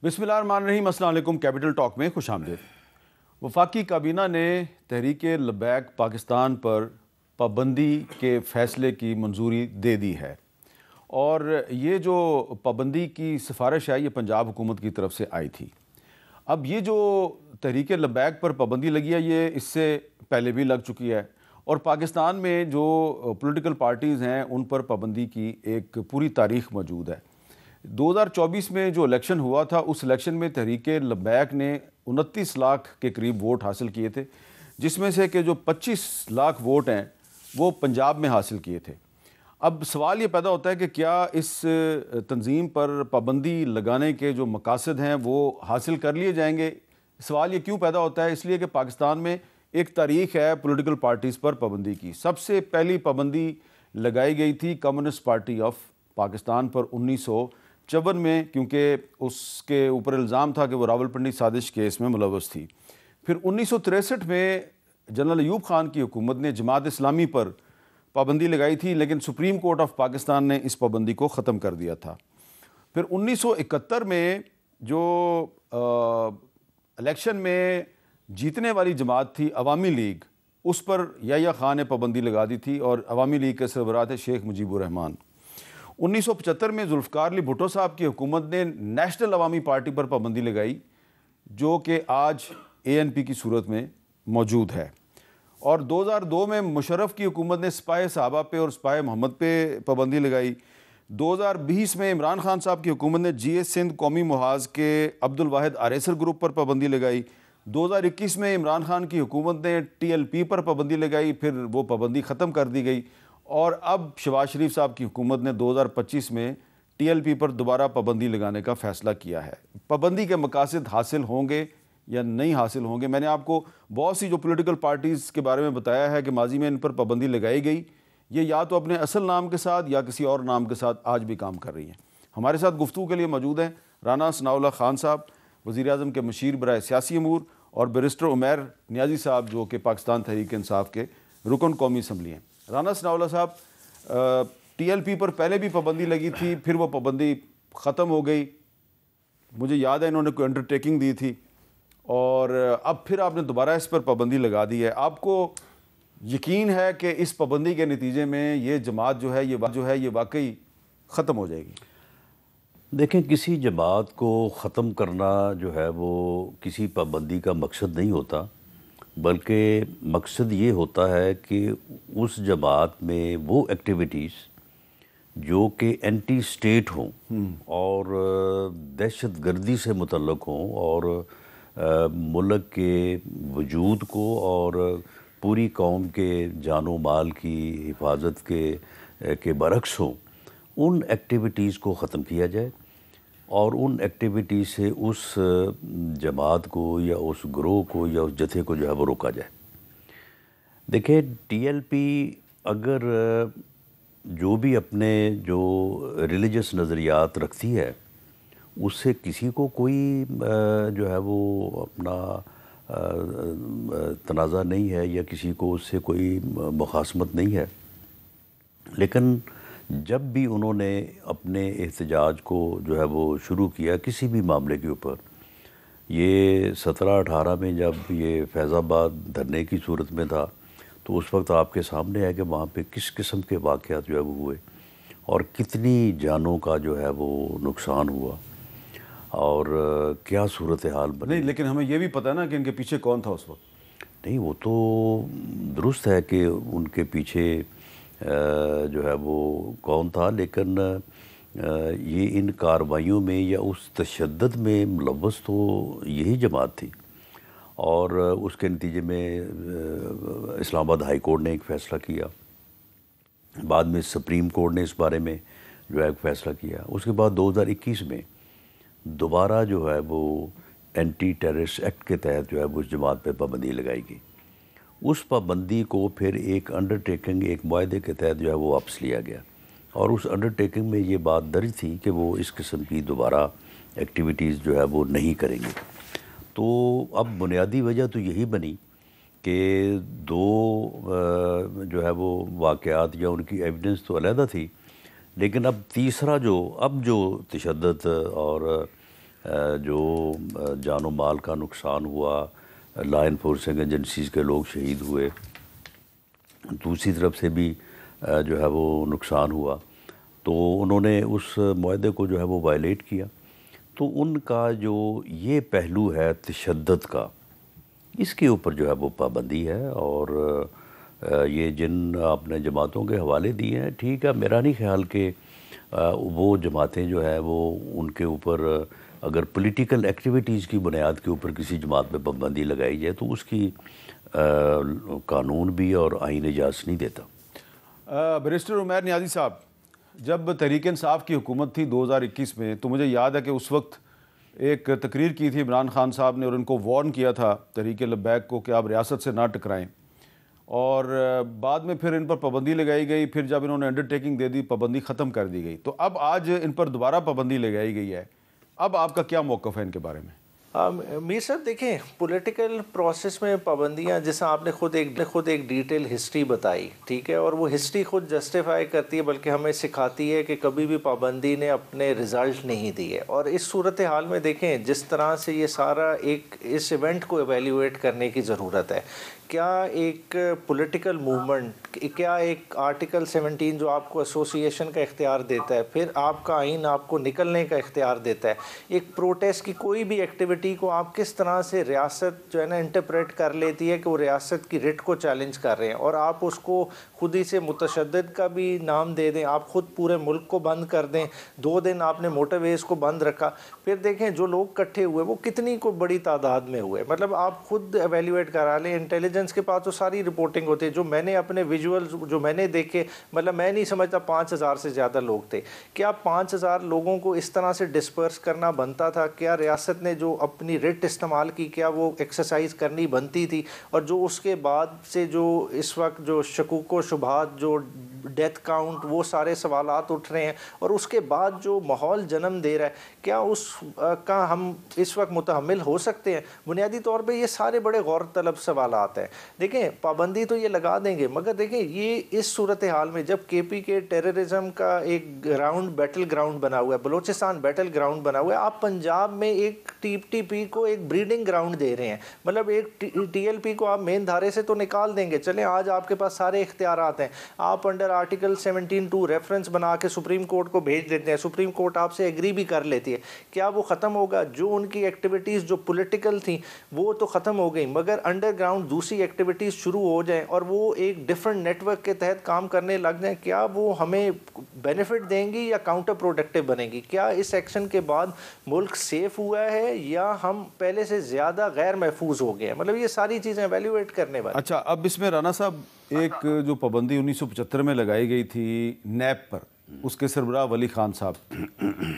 بسم اللہ الرحمن الرحیم۔ السلام علیکم۔ کیپٹل ٹاک میں خوش آمدید۔ وفاقی کابینہ نے تحریک لبیک پاکستان پر پابندی کے فیصلے کی منظوری دے دی ہے، اور یہ جو پابندی کی سفارش ہے یہ پنجاب حکومت کی طرف سے آئی تھی۔ اب یہ جو تحریک لبیک پر پابندی لگی ہے یہ اس سے پہلے بھی لگ چکی ہے، اور پاکستان میں جو پولیٹیکل پارٹیز ہیں ان پر پابندی کی ایک پوری تاریخ موجود ہے۔ 2024 میں جو الیکشن ہوا تھا اس الیکشن میں تحریک لبیک نے 29 لاکھ کے قریب ووٹ حاصل کیے تھے، جس میں سے کہ جو 25 لاکھ ووٹ ہیں وہ پنجاب میں حاصل کیے تھے۔ اب سوال یہ پیدا ہوتا ہے کہ کیا اس تنظیم پر پابندی لگانے کے جو مقاصد ہیں وہ حاصل کر لیے جائیں گے؟ سوال یہ کیوں پیدا ہوتا ہے؟ اس لیے کہ پاکستان میں ایک تاریخ ہے پولیٹیکل پارٹیز پر پابندی کی۔ سب سے پہلی پابندی لگائی گئی تھی کمیونسٹ پارٹی آف پاکستان پر 1954 میں، کیونکہ اس کے اوپر الزام تھا کہ وہ راولپنڈی سازش کیس میں ملوث تھی۔ پھر 1963 میں جنرل ایوب خان کی حکومت نے جماعت اسلامی پر پابندی لگائی تھی، لیکن سپریم کورٹ آف پاکستان نے اس پابندی کو ختم کر دیا تھا۔ پھر 1971 میں جو الیکشن میں جیتنے والی جماعت تھی عوامی لیگ، اس پر یحییٰ خان نے پابندی لگا دی تھی، اور عوامی لیگ کے سربراہ تھے شیخ مجیب الرحمان۔ 1975 میں ذوالفقار علی بھٹو صاحب کی حکومت نے نیشنل عوامی پارٹی پر پابندی لگائی، جو کہ آج ANP کی صورت میں موجود ہے۔ اور 2002 میں مشرف کی حکومت نے سپاہ صحابہ پہ اور سپاہ محمد پہ پابندی لگائی۔ 2020 میں عمران خان صاحب کی حکومت نے GS سندھ قومی محاذ کے عبدالواحد آریسر گروپ پر پابندی لگائی۔ 2021 میں عمران خان کی حکومت نے TLP پر پابندی لگائی، پھر وہ پابندی ختم کر دی گئی، اور اب شہباز شریف صاحب کی حکومت نے 2025 میں TLP پر دوبارہ پابندی لگانے کا فیصلہ کیا ہے۔ پابندی کے مقاصد حاصل ہوں گے یا نہیں حاصل ہوں گے؟ میں نے آپ کو بہت سی جو پولیٹیکل پارٹیز کے بارے میں بتایا ہے کہ ماضی میں ان پر پابندی لگائی گئی، یہ یا تو اپنے اصل نام کے ساتھ یا کسی اور نام کے ساتھ آج بھی کام کر رہی ہیں۔ ہمارے ساتھ گفتگو کے لیے موجود ہیں رانا ثناء اللہ خان صاحب، وزیر اعظم کے مشیر برائے سیاسی امور، اور بیرسٹر عمیر نیازی صاحب جو کہ پاکستان تحریک انصاف کے رکن قومی اسمبلی ہیں۔ رانا ثناء اللہ صاحب، TLP پر پہلے بھی پابندی لگی تھی، پھر وہ پابندی ختم ہو گئی، مجھے یاد ہے انہوں نے کوئی انڈرٹیکنگ دی تھی، اور اب پھر آپ نے دوبارہ اس پر پابندی لگا دی ہے۔ آپ کو یقین ہے کہ اس پابندی کے نتیجے میں یہ جماعت جو ہے یہ واقعی ختم ہو جائے گی؟ دیکھیں، کسی جماعت کو ختم کرنا جو ہے وہ کسی پابندی کا مقصد نہیں ہوتا، بلکہ مقصد یہ ہوتا ہے کہ اس جماعت میں وہ ایکٹیویٹیز جو کہ اینٹی اسٹیٹ ہوں اور دہشت گردی سے متعلق ہوں اور ملک کے وجود کو اور پوری قوم کے جان و مال کی حفاظت کے برعکس ہوں، ان ایکٹیویٹیز کو ختم کیا جائے، اور ان ایکٹیویٹیز سے اس جماعت کو یا اس گروہ کو یا اس جتھے کو جو ہے وہ روکا جائے۔ دیکھیں، TLP اگر جو بھی اپنے جو ریلیجس نظریات رکھتی ہے اس سے کسی کو کوئی جو ہے وہ اپنا تنازع نہیں ہے، یا کسی کو اس سے کوئی مخاصمت نہیں ہے، لیکن جب بھی انہوں نے اپنے احتجاج کو جو ہے وہ شروع کیا کسی بھی معاملے کے اوپر، یہ 17-18 میں جب یہ فیض آباد دھرنے کی صورت میں تھا، تو اس وقت آپ کے سامنے ہے کہ وہاں پہ کس قسم کے واقعات جو ہے وہ ہوئے اور کتنی جانوں کا جو ہے وہ نقصان ہوا اور کیا صورتحال بنی۔ نہیں، لیکن ہمیں یہ بھی پتہ ہے نا کہ ان کے پیچھے کون تھا اس وقت۔ نہیں، وہ تو درست ہے کہ ان کے پیچھے جو ہے وہ کون تھا، لیکن یہ ان کارروائیوں میں یا اس تشدد میں ملوث تو یہی جماعت تھی، اور اس کے نتیجے میں اسلام آباد ہائی کورٹ نے ایک فیصلہ کیا، بعد میں سپریم کورٹ نے اس بارے میں جو ہے ایک فیصلہ کیا، اس کے بعد 2021 میں دوبارہ جو ہے وہ اینٹی ٹیررسٹ ایکٹ کے تحت جو ہے وہ اس جماعت پہ پابندی لگائی گئی۔ اس پابندی کو پھر ایک انڈرٹیکنگ، ایک معاہدے کے تحت جو ہے وہ واپس لیا گیا، اور اس انڈرٹیکنگ میں یہ بات درج تھی کہ وہ اس قسم کی دوبارہ ایکٹیویٹیز جو ہے وہ نہیں کریں گے۔ تو اب بنیادی وجہ تو یہی بنی کہ دو جو ہے وہ واقعات یا ان کی ایویڈنس تو علیحدہ تھی، لیکن اب تیسرا جو تشدد اور جو جان و مال کا نقصان ہوا، لا انفورسنگ ایجنسیز کے لوگ شہید ہوئے، دوسری طرف سے بھی جو ہے وہ نقصان ہوا، تو انہوں نے اس معاہدے کو جو ہے وہ وائلیٹ کیا۔ تو ان کا جو یہ پہلو ہے تشدد کا، اس کے اوپر جو ہے وہ پابندی ہے، اور یہ جن آپ نے جماعتوں کے حوالے دیے ہیں، ٹھیک ہے، میرا نہیں خیال کہ وہ جماعتیں جو ہے وہ ان کے اوپر اگر پولیٹیکل ایکٹیویٹیز کی بنیاد کے اوپر کسی جماعت پہ پابندی لگائی جائے تو اس کی قانون بھی اور آئین اجازت نہیں دیتا۔ بیرسٹر عمیر نیازی صاحب، جب تحریک انصاف کی حکومت تھی 2021 میں، تو مجھے یاد ہے کہ اس وقت ایک تقریر کی تھی عمران خان صاحب نے، اور ان کو وارن کیا تھا تحریک لبیک کو کہ آپ ریاست سے نہ ٹکرائیں، اور بعد میں پھر ان پر پابندی لگائی گئی، پھر جب انہوں نے انڈرٹیکنگ دے دی پابندی ختم کر دی گئی، تو اب آج ان پر دوبارہ پابندی لگائی گئی ہے، اب آپ کا کیا موقف ہے ان کے بارے میں؟ میر صاحب دیکھیں، پولیٹیکل پروسیس میں پابندیاں، جیسا آپ نے خود ایک ڈیٹیل ہسٹری بتائی، ٹھیک ہے، اور وہ ہسٹری خود جسٹیفائی کرتی ہے، بلکہ ہمیں سکھاتی ہے کہ کبھی بھی پابندی نے اپنے رزلٹ نہیں دیے۔ اور اس صورتحال میں دیکھیں جس طرح سے یہ سارا اس ایونٹ کو ایویلیویٹ کرنے کی ضرورت ہے، کیا ایک پولیٹیکل موومنٹ، کیا ایک آرٹیکل 17 جو آپ کو ایسوسیشن کا اختیار دیتا ہے، پھر آپ کا آئین آپ کو نکلنے کا اختیار دیتا ہے، ایک پروٹیسٹ کی کوئی بھی ایکٹیویٹی کو آپ کس طرح سے ریاست جو ہے نا انٹرپریٹ کر لیتی ہے کہ وہ ریاست کی رٹ کو چیلنج کر رہے ہیں، اور آپ اس کو خود ہی سے متشدد کا بھی نام دے دیں، آپ خود پورے ملک کو بند کر دیں، 2 دن آپ نے موٹر ویز کو بند رکھا، پھر دیکھیں جو لوگ کٹھے ہوئے وہ کتنی کو بڑی تعداد میں ہوئے، مطلب آپ خود ایویلیویٹ کرا لیں، انٹیلیجنس کے پاس تو ساری رپورٹنگ ہوتی ہے، جو میں نے اپنے ویژولز جو میں نے دیکھے، مطلب میں نہیں سمجھتا 5000 سے زیادہ لوگ تھے۔ کیا 5000 لوگوں کو اس طرح سے ڈسپرس کرنا بنتا تھا؟ کیا ریاست نے جو اپنی رٹ استعمال کی، کیا وہ ایکسرسائز کرنی بنتی تھی؟ اور جو اس کے بعد سے جو اس وقت جو شکوک و شبہات، جو ڈیتھ کاؤنٹ، وہ سارے سوالات اٹھ رہے ہیں، اور اس کے بعد جو ماحول جنم دے رہا ہے، کیا اس کا ہم اس وقت متحمل ہو سکتے ہیں؟ بنیادی طور پہ یہ سارے بڑے غور طلب سوالات ہیں۔ دیکھیں پابندی تو یہ لگا دیں گے، مگر دیکھیں یہ اس صورتحال میں جب کے پی کے ٹیررزم کا ایک بیٹل گراؤنڈ بنا ہوا ہے، بلوچستان بیٹل گراؤنڈ بنا ہوا ہے، آپ پنجاب میں ایک ٹی پی کو ایک بریڈنگ گراؤنڈ دے رہے ہیں، مطلب ایک ٹی ایل پی کو آپ مین دھارے سے تو نکال دیں گے، چلیں آج آپ کے پاس سارے اختیارات ہیں، آپ انڈر آرٹیکل 17(2) ریفرنس بنا کے سپریم کورٹ کو بھیج دیتے ہیں، سپریم کورٹ آپ سے ایگری بھی کر لیتی ہے، کیا وہ ختم ہوگا؟ جو ان کی ایکٹیویٹیز جو پولیٹیکل تھیں وہ تو ختم ہو گئی، مگر انڈر گراؤنڈ دوسری ایکٹیویٹیز شروع ہو جائیں اور وہ ایک ڈیفرنٹ نیٹ ورک کے تحت کام کرنے لگ جائیں، کیا وہ ہمیں بینیفٹ دیں گی یا کاؤنٹر پروڈکٹیو بنیں گی؟ کیا اس ایکشن کے بعد ملک سیف ہوا ہے یا ہم پہلے سے زیادہ غیر محفوظ ہو گئے ہیں؟ مطلب یہ ساری چیزیں ایویلیویٹ کرنے والی۔ اچھا، اب اس میں رانا صاحب ایک جو پابندی 1975 میں لگائی گئی تھی نیب پر، اس کے سربراہ ولی خان صاحب،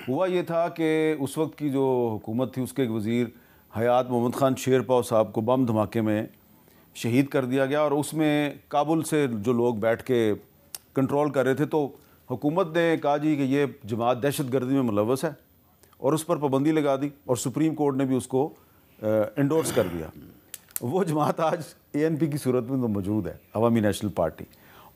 ہوا یہ تھا کہ اس وقت کی جو حکومت تھی اس کے ایک وزیر حیات محمد خان شیرپاؤ صاحب کو بم دھماکے میں شہید کر دیا گیا، اور اس میں کابل سے جو لوگ بیٹھ کے کنٹرول کر رہے تھے، تو حکومت نے کہا جی کہ یہ جماعت دہشت گردی میں ملوث ہے، اور اس پر پابندی لگا دی، اور سپریم کورٹ نے بھی اس کو انڈورس کر دیا۔ وہ جماعت آج اے این پی کی صورت میں تو موجود ہے، عوامی نیشنل پارٹی۔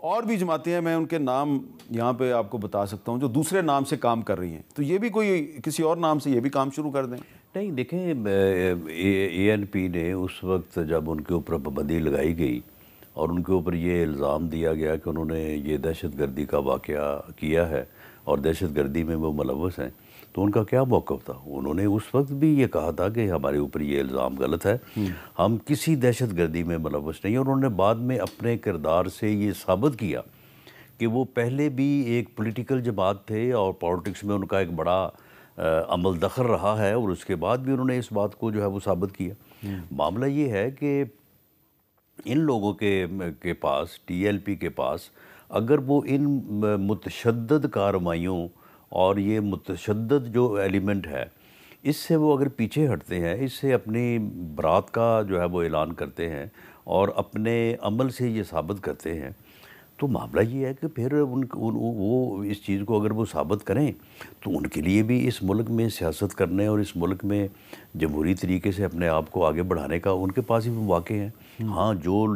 اور بھی جماعتیں ہیں، میں ان کے نام یہاں پہ آپ کو بتا سکتا ہوں جو دوسرے نام سے کام کر رہی ہیں، تو یہ بھی کوئی کسی اور نام سے یہ بھی کام شروع کر دیں؟ نہیں، دیکھیں اے این پی نے اس وقت جب ان کے اوپر پابندی لگائی گئی اور ان کے اوپر یہ الزام دیا گیا کہ انہوں نے یہ دہشت گردی کا واقعہ کیا ہے اور دہشت گردی میں وہ ملوث ہیں، تو ان کا کیا موقف تھا؟ انہوں نے اس وقت بھی یہ کہا تھا کہ ہمارے اوپر یہ الزام غلط ہے، ہم کسی دہشت گردی میں ملوث نہیں، اور انہوں نے بعد میں اپنے کردار سے یہ ثابت کیا کہ وہ پہلے بھی ایک پولیٹیکل جماعت تھے اور پالیٹکس میں ان کا ایک بڑا عمل دخل رہا ہے، اور اس کے بعد بھی انہوں نے اس بات کو جو ہے وہ ثابت کیا۔ معاملہ یہ ہے کہ ان لوگوں کے پاس، ٹی ایل پی کے پاس، اگر وہ ان متشدد کارروائیوں اور یہ متشدد جو ایلیمنٹ ہے اس سے وہ اگر پیچھے ہٹتے ہیں، اس سے اپنی برات کا جو ہے وہ اعلان کرتے ہیں اور اپنے عمل سے یہ ثابت کرتے ہیں، تو معاملہ یہ ہے کہ پھر وہ اس چیز کو اگر وہ ثابت کریں تو ان کے لیے بھی اس ملک میں سیاست کرنے اور اس ملک میں جمہوری طریقے سے اپنے آپ کو آگے بڑھانے کا ان کے پاس ہی مواقع ہیں۔ ہاں،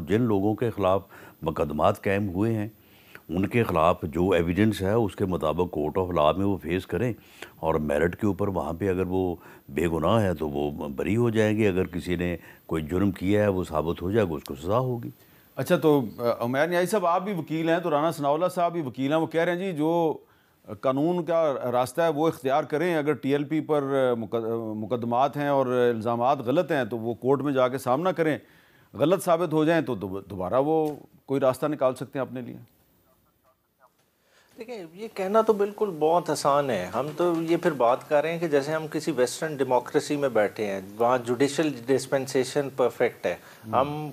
جن لوگوں کے خلاف مقدمات قائم ہوئے ہیں ان کے خلاف جو ایویڈنس ہے اس کے مطابق کورٹ آف لا میں وہ فیس کریں، اور میرٹ کے اوپر وہاں پہ اگر وہ بے گناہ ہے تو وہ بری ہو جائیں گے، اگر کسی نے کوئی جرم کیا ہے وہ ثابت ہو جائے گا، اس کو سزا ہوگی۔ اچھا، تو عمیر نیازی صاحب آپ بھی وکیل ہیں، تو رانا ثناء اللہ صاحب بھی وکیل ہیں، وہ کہہ رہے ہیں جی جو قانون کا راستہ ہے وہ اختیار کریں، اگر ٹی ایل پی پر مقدمات ہیں اور الزامات غلط ہیں تو وہ کورٹ میں جا کے سامنا کریں، غلط ثابت ہو جائیں تو دوبارہ وہ کوئی راستہ نکال سکتے ہیں اپنے لیے۔ دیکھیں یہ کہنا تو بالکل بہت آسان ہے، ہم تو یہ پھر بات کر رہے ہیں کہ جیسے ہم کسی ویسٹرن ڈیموکریسی میں بیٹھے ہیں، وہاں جوڈیشل ڈسپنسیشن پرفیکٹ ہے، ہم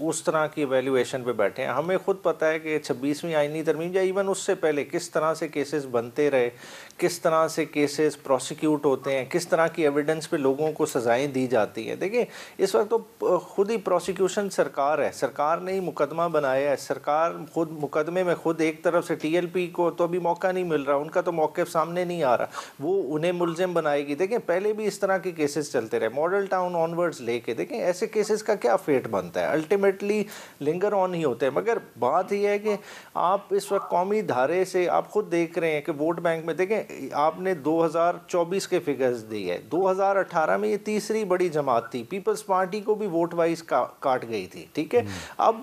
اس طرح کی ایویلیویشن پہ بیٹھے ہیں۔ ہمیں خود پتہ ہے کہ 26ویں آئینی ترمیم یا ایون اس سے پہلے کس طرح سے کیسز بنتے رہے، کس طرح سے کیسز پروسیکیوٹ ہوتے ہیں، کس طرح کی ایویڈنس پہ لوگوں کو سزائیں دی جاتی ہیں۔ دیکھیں اس وقت تو خود ہی پروسیکیوشن سرکار ہے، سرکار نے ہی مقدمہ بنایا ہے، سرکار خود مقدمے میں خود ایک طرف سے ٹی ایل پی کو تو ابھی موقع نہیں مل رہا، ان کا تو موقف سامنے نہیں آ رہا، وہ انہیں ملزم بنائے گی۔ دیکھیں پہلے بھی اس طرح کے کیسز چلتے رہے، ماڈل ٹاؤن آن ورڈز لے کے، دیکھیں ایسے کیسز کا کیا فیٹ بنتا ہے، الٹیمیٹلی لنگر آن ہی ہوتے ہیں۔ مگر بات یہ ہے کہ آپ اس وقت قومی دھارے سے آپ خود دیکھ رہے ہیں کہ ووٹ بینک میں دیکھیں آپ نے 2024 کے فگرز دی ہے، 2018 میں یہ تیسری بڑی جماعت تھی، پیپلز پارٹی کو بھی ووٹ وائز کاٹ گئی تھی، ٹھیک ہے۔ اب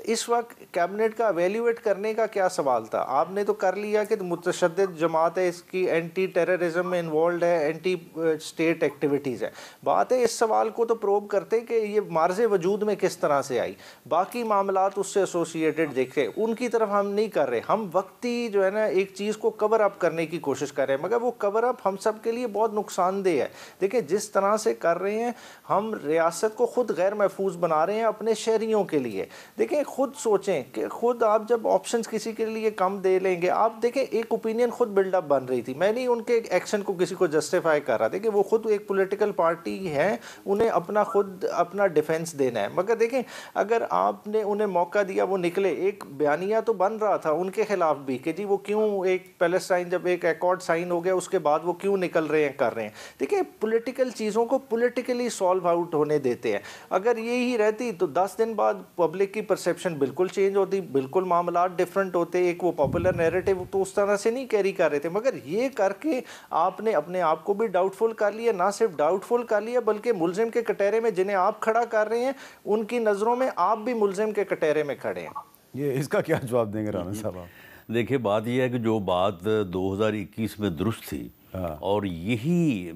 اس وقت کیبنٹ کا ایویلیویٹ کرنے کا کیا سوال تھا؟ آپ نے تو کر لیا کہ متشدد جماعت ہے، اس کی اینٹی ٹیررزم میں انوالوڈ ہے، اینٹی اسٹیٹ ایکٹیویٹیز ہے۔ بات ہے اس سوال کو تو پروب کرتے کہ یہ مارز وجود میں کس طرح سے آئی، باقی معاملات اس سے ایسوسیٹڈ دیکھے، ان کی طرف ہم نہیں کر رہے، ہم وقتی جو ہے نا ایک چیز کو کور اپ کرنے کی کوشش کر رہے ہیں، مگر وہ کور اپ ہم سب کے لیے بہت نقصان دہ ہے۔ دیکھیں جس طرح سے کر رہے ہیں ہم ریاست کو خود غیر محفوظ بنا رہے ہیں اپنے شہریوں کے لیے۔ دیکھیں خود سوچیں کہ خود آپ جب آپشنز کسی کے لیے کم دے لیں گے، آپ دیکھیں ایک اوپینین خود بلڈ اپ بن رہی تھی، میں نہیں ان کے ایکشن کو کسی کو جسٹیفائی کر رہا، دیکھیں وہ خود ایک پولیٹیکل پارٹی ہے، انہیں اپنا خود اپنا ڈیفنس دینا ہے، مگر دیکھیں اگر آپ نے انہیں موقع دیا وہ نکلے، ایک بیانیہ تو بن رہا تھا ان کے خلاف بھی کہ جی وہ کیوں ایک پیلسٹائن جب ایک ایکارڈ سائن ہو گیا اس کے بعد وہ کیوں نکل رہے ہیں کر رہے ہیں۔ دیکھیں پولیٹیکل چیزوں کو پولیٹیکلی سالو آؤٹ ہونے دیتے ہیں، اگر یہی رہتی تو 10 دن بعد پبلک کی پرسیپشن بالکل چینج ہوتی، بالکل معاملات ڈیفرنٹ ہوتے، ایک وہ پاپولر نیریٹو تو اس طرح سے نہیں کیری کر رہے تھے، مگر یہ کر کے آپ نے اپنے آپ کو بھی ڈاؤٹ فل کر لیا، نہ صرف ڈاؤٹ فل کر لیا بلکہ ملزم کے کٹہرے میں جنہیں آپ کھڑا کر رہے ہیں ان کی نظروں میں آپ بھی ملزم کے کٹہرے میں کھڑے ہیں۔ یہ اس کا کیا جواب دیں گے رانا صاحب آپ؟ دیکھیں بات یہ ہے کہ جو بات 2021 میں درست تھی، اور یہی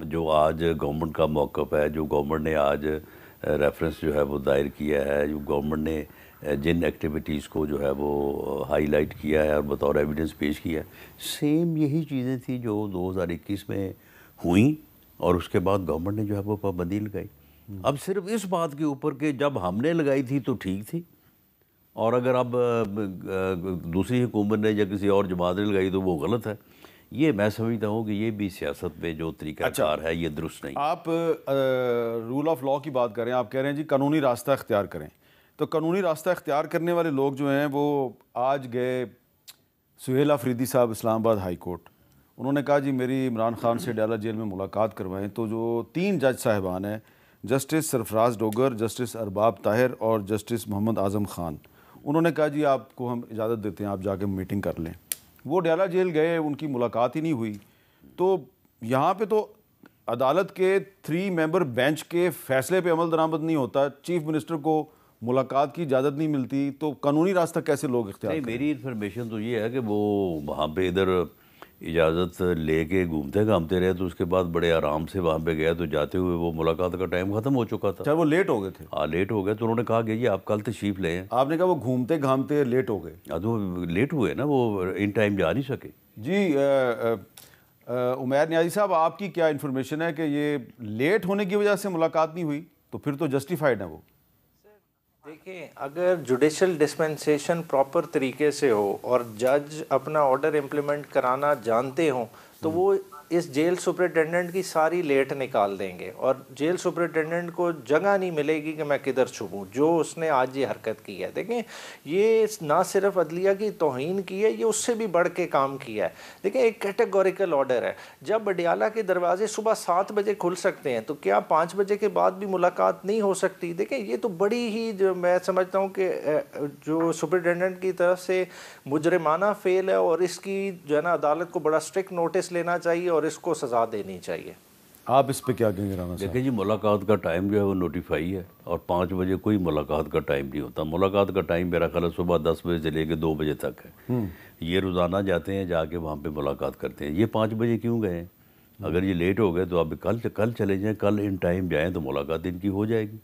جو آج گورنمنٹ کا موقف ہے، جو گورنمنٹ نے آج ریفرنس جو ہے وہ دائر کیا ہے، جو گورنمنٹ نے جن ایکٹیویٹیز کو جو ہے وہ ہائی لائٹ کیا ہے اور بطور ایویڈنس پیش کیا ہے، سیم یہی چیزیں تھیں جو 2021 میں ہوئیں، اور اس کے بعد گورنمنٹ نے جو ہے وہ پابندی لگائی۔ اب صرف اس بات کے اوپر کہ جب ہم نے لگائی تھی تو ٹھیک تھی، اور اگر اب دوسری حکومت نے یا کسی اور جماعت نے لگائی تو وہ غلط ہے، یہ میں سمجھتا ہوں کہ یہ بھی سیاست میں جو طریقہ کار ہے یہ درست نہیں۔ آپ رول آف لا کی بات کر رہے ہیں، آپ کہہ رہے ہیں جی قانونی راستہ اختیار کریں، تو قانونی راستہ اختیار کرنے والے لوگ جو ہیں وہ آج گئے سہیل آفریدی صاحب اسلام آباد ہائی کورٹ، انہوں نے کہا جی میری عمران خان سے ڈیالہ جیل میں ملاقات کروائیں، تو جو 3 جج صاحبان ہیں، جسٹس سرفراز ڈوگر، جسٹس ارباب طاہر اور جسٹس محمد اعظم خان، انہوں نے کہا جی آپ کو ہم اجازت دیتے ہیں آپ جا کے میٹنگ کر لیں۔ وہ ڈیالہ جیل گئے، ان کی ملاقات ہی نہیں ہوئی، تو یہاں پہ تو عدالت کے 3 ممبر بینچ کے فیصلے پہ عمل درآمد نہیں ہوتا، چیف منسٹر کو ملاقات کی اجازت نہیں ملتی، تو قانونی راستہ کیسے لوگ اختیار کریں؟ میری انفارمیشن تو یہ ہے کہ وہ وہاں پہ ادھر اجازت لے کے گھومتے گھامتے رہے، تو اس کے بعد بڑے آرام سے وہاں پہ گیا، تو جاتے ہوئے وہ ملاقات کا ٹائم ختم ہو چکا تھا۔ اچھا وہ لیٹ ہو گئے تھے؟ ہاں لیٹ ہو گئے، تو انہوں نے کہا کہ جی آپ کل تشریف لے ہیں۔ آپ نے کہا وہ گھومتے گھامتے لیٹ ہو گئے؟ ہاں تو لیٹ ہوئے نا، وہ ان ٹائم جا نہیں سکے۔ جی عمیر نیازی صاحب آپ کی کیا انفارمیشن ہے کہ یہ لیٹ ہونے کی وجہ سے ملاقات نہیں ہوئی؟ تو پھر تو جسٹیفائڈ ہے وہ۔ دیکھیں اگر جوڈیشل ڈسپنسیشن پراپر طریقے سے ہو اور جج اپنا آرڈر امپلیمنٹ کرانا جانتے ہوں تو وہ اس جیل سپرنٹینڈنٹ کی ساری لیٹ نکال دیں گے اور جیل سپرنٹینڈنٹ کو جگہ نہیں ملے گی کہ میں کدھر چھپوں، جو اس نے آج یہ حرکت کی ہے۔ دیکھیں یہ نہ صرف عدلیہ کی توہین کی ہے، یہ اس سے بھی بڑھ کے کام کیا ہے۔ دیکھیں ایک کیٹیگوریکل آرڈر ہے، جب اڈیالہ کے دروازے صبح 7 بجے کھل سکتے ہیں تو کیا 5 بجے کے بعد بھی ملاقات نہیں ہو سکتی؟ دیکھیں یہ تو بڑی ہی جو میں سمجھتا ہوں کہ جو سپرنٹینڈنٹ کی طرف سے مجرمانہ فیل ہے، اور اس کی جو ہے نا عدالت کو بڑا اسٹرکٹ نوٹس لینا چاہیے اور اس کو سزا دینی چاہیے۔ آپ اس پہ کیا کہیں گے رانا صاحب؟ دیکھیں جی ملاقات کا ٹائم جو ہے وہ نوٹیفائی ہے، اور 5 بجے کوئی ملاقات کا ٹائم نہیں ہوتا۔ ملاقات کا ٹائم میرا خیال ہے صبح 10 بجے سے لے کے 2 بجے تک ہے۔ یہ روزانہ جاتے ہیں، جا کے وہاں پہ ملاقات کرتے ہیں۔ یہ 5 بجے کیوں گئے ہیں؟ اگر یہ لیٹ ہو گئے تو آپ کل چلے جائیں، کل ان ٹائم جائیں تو ملاقات ان کی ہو جائے گی۔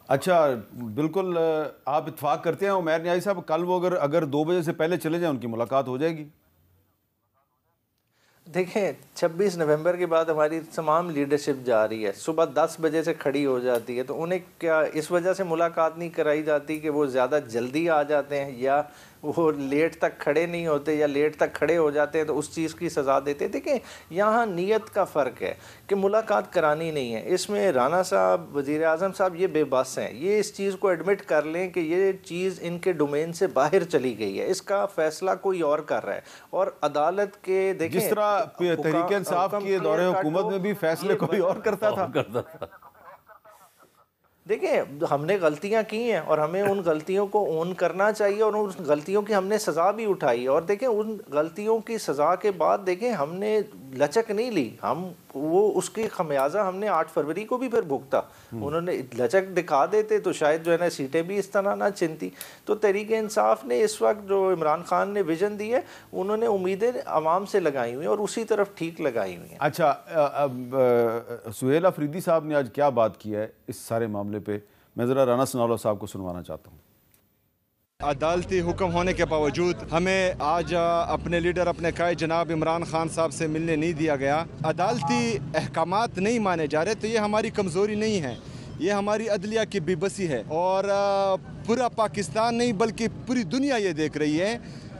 اچھا بالکل آپ اتفاق کرتے ہیں عمیر نیازی صاحب، کل وہ اگر 2 بجے سے پہلے چلے جائیں ان کی ملاقات ہو جائے گی؟ دیکھیں 26 نومبر کے بعد ہماری تمام لیڈرشپ جا رہی ہے، صبح 10 بجے سے کھڑی ہو جاتی ہے، تو انہیں کیا اس وجہ سے ملاقات نہیں کرائی جاتی کہ وہ زیادہ جلدی آ جاتے ہیں، یا وہ لیٹ تک کھڑے نہیں ہوتے، یا لیٹ تک کھڑے ہو جاتے ہیں تو اس چیز کی سزا دیتے ہیں؟ دیکھیں یہاں نیت کا فرق ہے کہ ملاقات کرانی نہیں ہے۔ اس میں رانا صاحب، وزیر اعظم صاحب یہ بے بس ہیں، یہ اس چیز کو ایڈمٹ کر لیں کہ یہ چیز ان کے ڈومین سے باہر چلی گئی ہے، اس کا فیصلہ کوئی اور کر رہا ہے، اور عدالت کے دیکھیں جس طرح تحریک انصاف کے دور حکومت میں بھی فیصلے کوئی اور کرتا تھا۔ دیکھیں ہم نے غلطیاں کی ہیں اور ہمیں ان غلطیوں کو اون کرنا چاہیے، اور ان غلطیوں کی ہم نے سزا بھی اٹھائی، اور دیکھیں ان غلطیوں کی سزا کے بعد دیکھیں ہم نے لچک نہیں لی، وہ اس کی خمیازہ ہم نے 8 فروری کو بھی پھر بھگتا۔ انہوں نے لچک دکھا دیتے تو شاید جو ہے نا سیٹیں بھی اس طرح نہ چنتی۔ تو تحریک انصاف نے اس وقت جو عمران خان نے ویژن دی ہے، انہوں نے امیدیں عوام سے لگائی ہوئی ہیں اور اسی طرف ٹھیک لگائی ہوئی ہیں۔ اچھا سہیل افریدی صاحب نے آج کیا بات کی ہے اس سارے معاملے پہ، میں ذرا رانا ثناء اللہ صاحب کو سنوانا چاہتا ہوں۔ عدالتی حکم ہونے کے باوجود ہمیں آج اپنے لیڈر، اپنے قائد جناب عمران خان صاحب سے ملنے نہیں دیا گیا، عدالتی احکامات نہیں مانے جا رہے، تو یہ ہماری کمزوری نہیں ہے، یہ ہماری عدلیہ کی بے بسی ہے، اور پورا پاکستان نہیں بلکہ پوری دنیا یہ دیکھ رہی ہے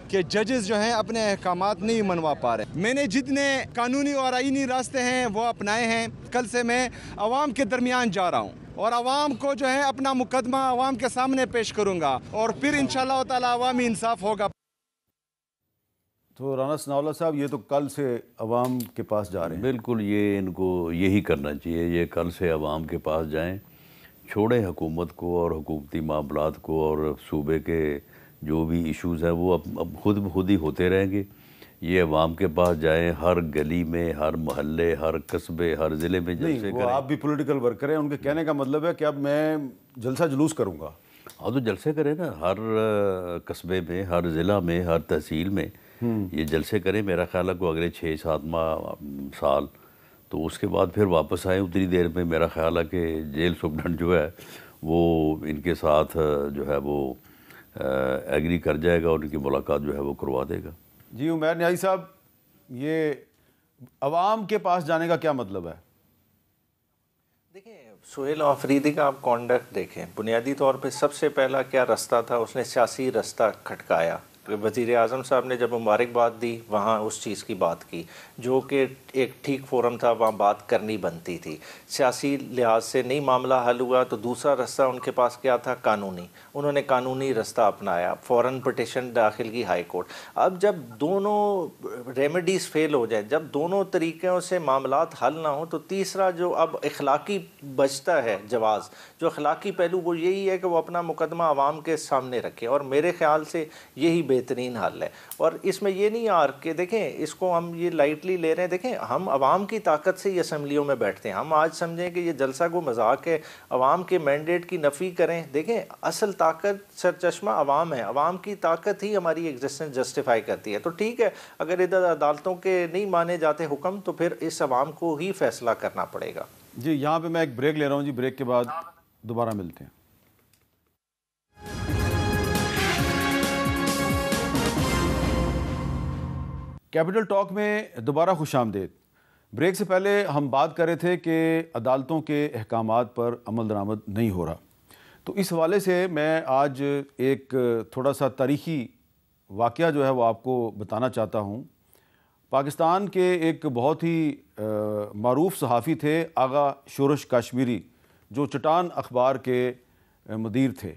کہ ججز جو ہیں اپنے احکامات نہیں منوا پا رہے۔ میں نے جتنے قانونی اور آئینی راستے ہیں وہ اپنائے ہیں، کل سے میں عوام کے درمیان جا رہا ہوں اور عوام کو جو ہے اپنا مقدمہ عوام کے سامنے پیش کروں گا، اور پھر انشاءاللہ تعالی عوامی انصاف ہوگا۔ تو رانا ثناء اللہ صاحب یہ تو کل سے عوام کے پاس جا رہے ہیں۔ بالکل یہ ان کو یہی کرنا چاہیے، یہ کل سے عوام کے پاس جائیں، چھوڑیں حکومت کو اور حکومتی معاملات کو، اور صوبے کے جو بھی ایشوز ہیں وہ اب خود ہی ہوتے رہیں گے۔ یہ عوام کے پاس جائیں، ہر گلی میں، ہر محلے، ہر قصبے، ہر ضلع میں جلسے نہیں، وہ کریں۔ آپ بھی پولیٹیکل ورکر ہیں، ان کے کہنے کا مطلب ہے کہ اب میں جلسہ جلوس کروں گا۔ ہاں تو جلسے کریں نا، ہر قصبے میں، ہر ضلع میں، ہر تحصیل میں یہ جلسے کریں۔ میرا خیال ہے کہ اگلے 6-7 سال، تو اس کے بعد پھر واپس آئیں اتنی دیر میں۔ میرا خیال ہے کہ جیل سپرنٹینڈنٹ جو ہے وہ ان کے ساتھ جو ہے وہ ایگری کر جائے گا اور ان کی ملاقات جو ہے وہ کروا دے گا۔ جی عمیر نیازی صاحب، یہ عوام کے پاس جانے کا کیا مطلب ہے؟ دیکھیں سہیل افریدی کا آپ کانڈکٹ دیکھیں، بنیادی طور پہ سب سے پہلا کیا رستہ تھا، اس نے سیاسی رستہ کھٹکایا۔ وزیر اعظم صاحب نے جب مبارکباد دی وہاں اس چیز کی بات کی، جو کہ ایک ٹھیک فورم تھا، وہاں بات کرنی بنتی تھی۔ سیاسی لحاظ سے نہیں معاملہ حل ہوا تو دوسرا رستہ ان کے پاس کیا تھا، قانونی۔ انہوں نے قانونی رستہ اپنایا، فوراً پٹیشن داخل کی ہائی کورٹ۔ اب جب دونوں ریمیڈیز فیل ہو جائیں، جب دونوں طریقوں سے معاملات حل نہ ہوں، تو تیسرا جو اب اخلاقی بچتا ہے جواز، جو اخلاقی پہلو، وہ یہی ہے کہ وہ اپنا مقدمہ عوام کے سامنے رکھے، اور میرے خیال سے یہی بہترین حل ہے۔ اور اس میں یہ نہیں کہ دیکھیں اس کو ہم یہ لائٹلی لے رہے ہیں، دیکھیں ہم عوام کی طاقت سے یہ اسمبلیوں میں بیٹھتے ہیں، ہم آج سمجھیں کہ یہ جلسہ کو مذاق ہے، عوام کے مینڈیٹ کی نفی کریں۔ دیکھیں اصل طاقت سرچشمہ عوام ہے، عوام کی طاقت ہی ہماری ایگزسٹنس جسٹیفائی کرتی ہے۔ تو ٹھیک ہے، اگر ادھر عدالتوں کے نہیں مانے جاتے حکم تو پھر اس عوام کو ہی فیصلہ کرنا پڑے گا۔ جی یہاں پہ میں ایک بریک لے رہا ہوں جی، بریک کے بعد دوبارہ ملتے ہیں۔ کیپٹل ٹاک میں دوبارہ خوش آمدید۔ بریک سے پہلے ہم بات کر رہے تھے کہ عدالتوں کے احکامات پر عمل درآمد نہیں ہو رہا، تو اس حوالے سے میں آج ایک تھوڑا سا تاریخی واقعہ جو ہے وہ آپ کو بتانا چاہتا ہوں۔ پاکستان کے ایک بہت ہی معروف صحافی تھے آغا شورش کاشمیری، جو چٹان اخبار کے مدیر تھے،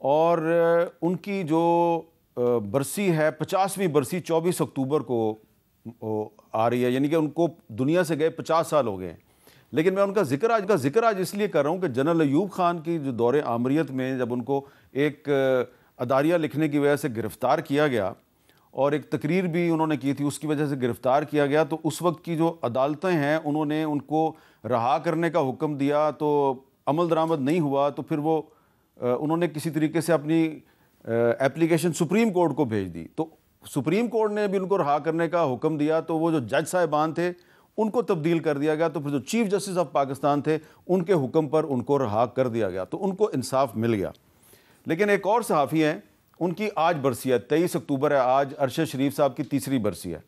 اور ان کی جو برسی ہے 50ویں برسی 24 اکتوبر کو آ رہی ہے، یعنی کہ ان کو دنیا سے گئے 50 سال ہو گئے ہیں۔ لیکن میں ان کا ذکر آج اس لیے کر رہا ہوں کہ جنرل ایوب خان کی جو دور آمریت میں جب ان کو ایک اداریہ لکھنے کی وجہ سے گرفتار کیا گیا اور ایک تقریر بھی انہوں نے کی تھی، اس کی وجہ سے گرفتار کیا گیا، تو اس وقت کی جو عدالتیں ہیں انہوں نے ان کو رہا کرنے کا حکم دیا، تو عمل درآمد نہیں ہوا، تو پھر وہ انہوں نے کسی طریقے سے اپنی اپلیکیشن سپریم کورٹ کو بھیج دی، تو سپریم کورٹ نے بھی ان کو رہا کرنے کا حکم دیا، تو وہ جو جج صاحبان تھے ان کو تبدیل کر دیا گیا، تو پھر جو چیف جسٹس آف پاکستان تھے ان کے حکم پر ان کو رہا کر دیا گیا، تو ان کو انصاف مل گیا۔ لیکن ایک اور صحافی ہیں، ان کی آج برسی ہے، 23 اکتوبر ہے آج، ارشد شریف صاحب کی تیسری برسی ہے،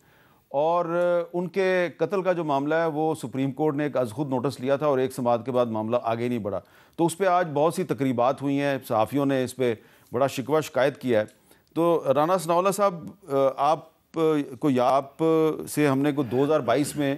اور ان کے قتل کا جو معاملہ ہے وہ سپریم کورٹ نے ایک از خود نوٹس لیا تھا اور ایک سماعت کے بعد معاملہ آگے نہیں بڑھا، تو اس پہ آج بہت سی تقریبات ہوئی ہیں، صحافیوں نے اس پہ بڑا شکوہ شکایت کیا ہے۔ تو رانا ثناءاللہ صاحب، آپ سے ہم نے 2022 میں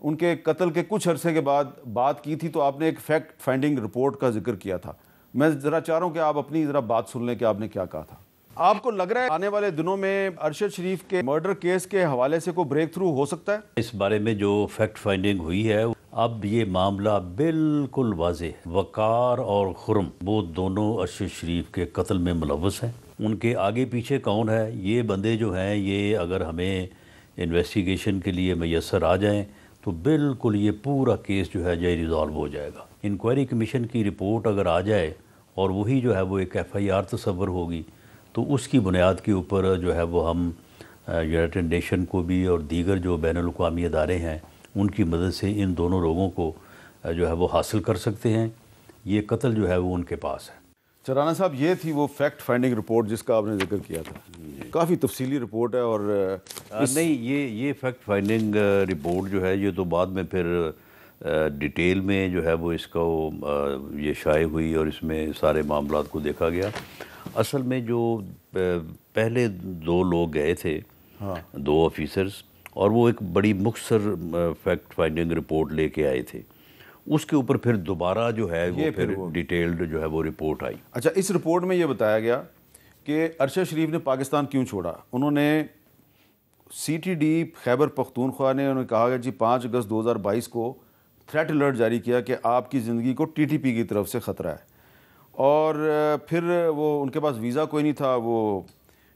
ان کے قتل کے کچھ عرصے کے بعد بات کی تھی، تو آپ نے ایک فیکٹ فائنڈنگ رپورٹ کا ذکر کیا تھا۔ میں ذرا چاہ رہا ہوں کہ آپ اپنی ذرا بات سن لیں کہ آپ نے کیا کہا تھا۔ آپ کو لگ رہا ہے آنے والے دنوں میں ارشد شریف کے مرڈر کیس کے حوالے سے کوئی بریک تھرو ہو سکتا ہے؟ اس بارے میں جو فیکٹ فائنڈنگ ہوئی ہے، اب یہ معاملہ بالکل واضح ہے۔ وقار اور خرم وہ دونوں ارشد شریف کے قتل میں ملوث ہیں۔ ان کے آگے پیچھے کون ہے، یہ بندے جو ہیں، یہ اگر ہمیں انویسٹیگیشن کے لیے میسر آ جائیں تو بالکل یہ پورا کیس جو ہے یہ ریزالو ہو جائے گا۔ انکوائری کمیشن کی رپورٹ اگر آ جائے اور وہی جو ہے وہ ایک FIR تصور ہوگی، تو اس کی بنیاد کے اوپر جو ہے وہ ہم یونائیٹڈ نیشن کو بھی اور دیگر جو بین الاقوامی ادارے ہیں ان کی مدد سے ان دونوں لوگوں کو جو ہے وہ حاصل کر سکتے ہیں۔ یہ قتل جو ہے وہ ان کے پاس ہے۔ رانا صاحب، یہ تھی وہ فیکٹ فائنڈنگ رپورٹ جس کا آپ نے ذکر کیا تھا، کافی تفصیلی رپورٹ ہے، اور نہیں، یہ فیکٹ فائنڈنگ رپورٹ جو ہے یہ تو بعد میں پھر ڈیٹیل میں جو ہے وہ اس کا یہ شائع ہوئی اور اس میں سارے معاملات کو دیکھا گیا۔ اصل میں جو پہلے دو لوگ گئے تھے، دو آفیسرز، اور وہ ایک بڑی مختصر فیکٹ فائنڈنگ رپورٹ لے کے آئے تھے، اس کے اوپر پھر دوبارہ جو ہے وہ پھر ڈیٹیلڈ جو ہے وہ رپورٹ آئی۔ اچھا، اس رپورٹ میں یہ بتایا گیا کہ ارشد شریف نے پاکستان کیوں چھوڑا۔ انہوں نے CTD خیبر پختونخوا نے انہوں نے کہا کہ جی 5 اگست 2022 کو تھریٹ الرٹ جاری کیا کہ آپ کی زندگی کو TTP کی طرف سے خطرہ ہے، اور پھر وہ ان کے پاس ویزا کوئی نہیں تھا، وہ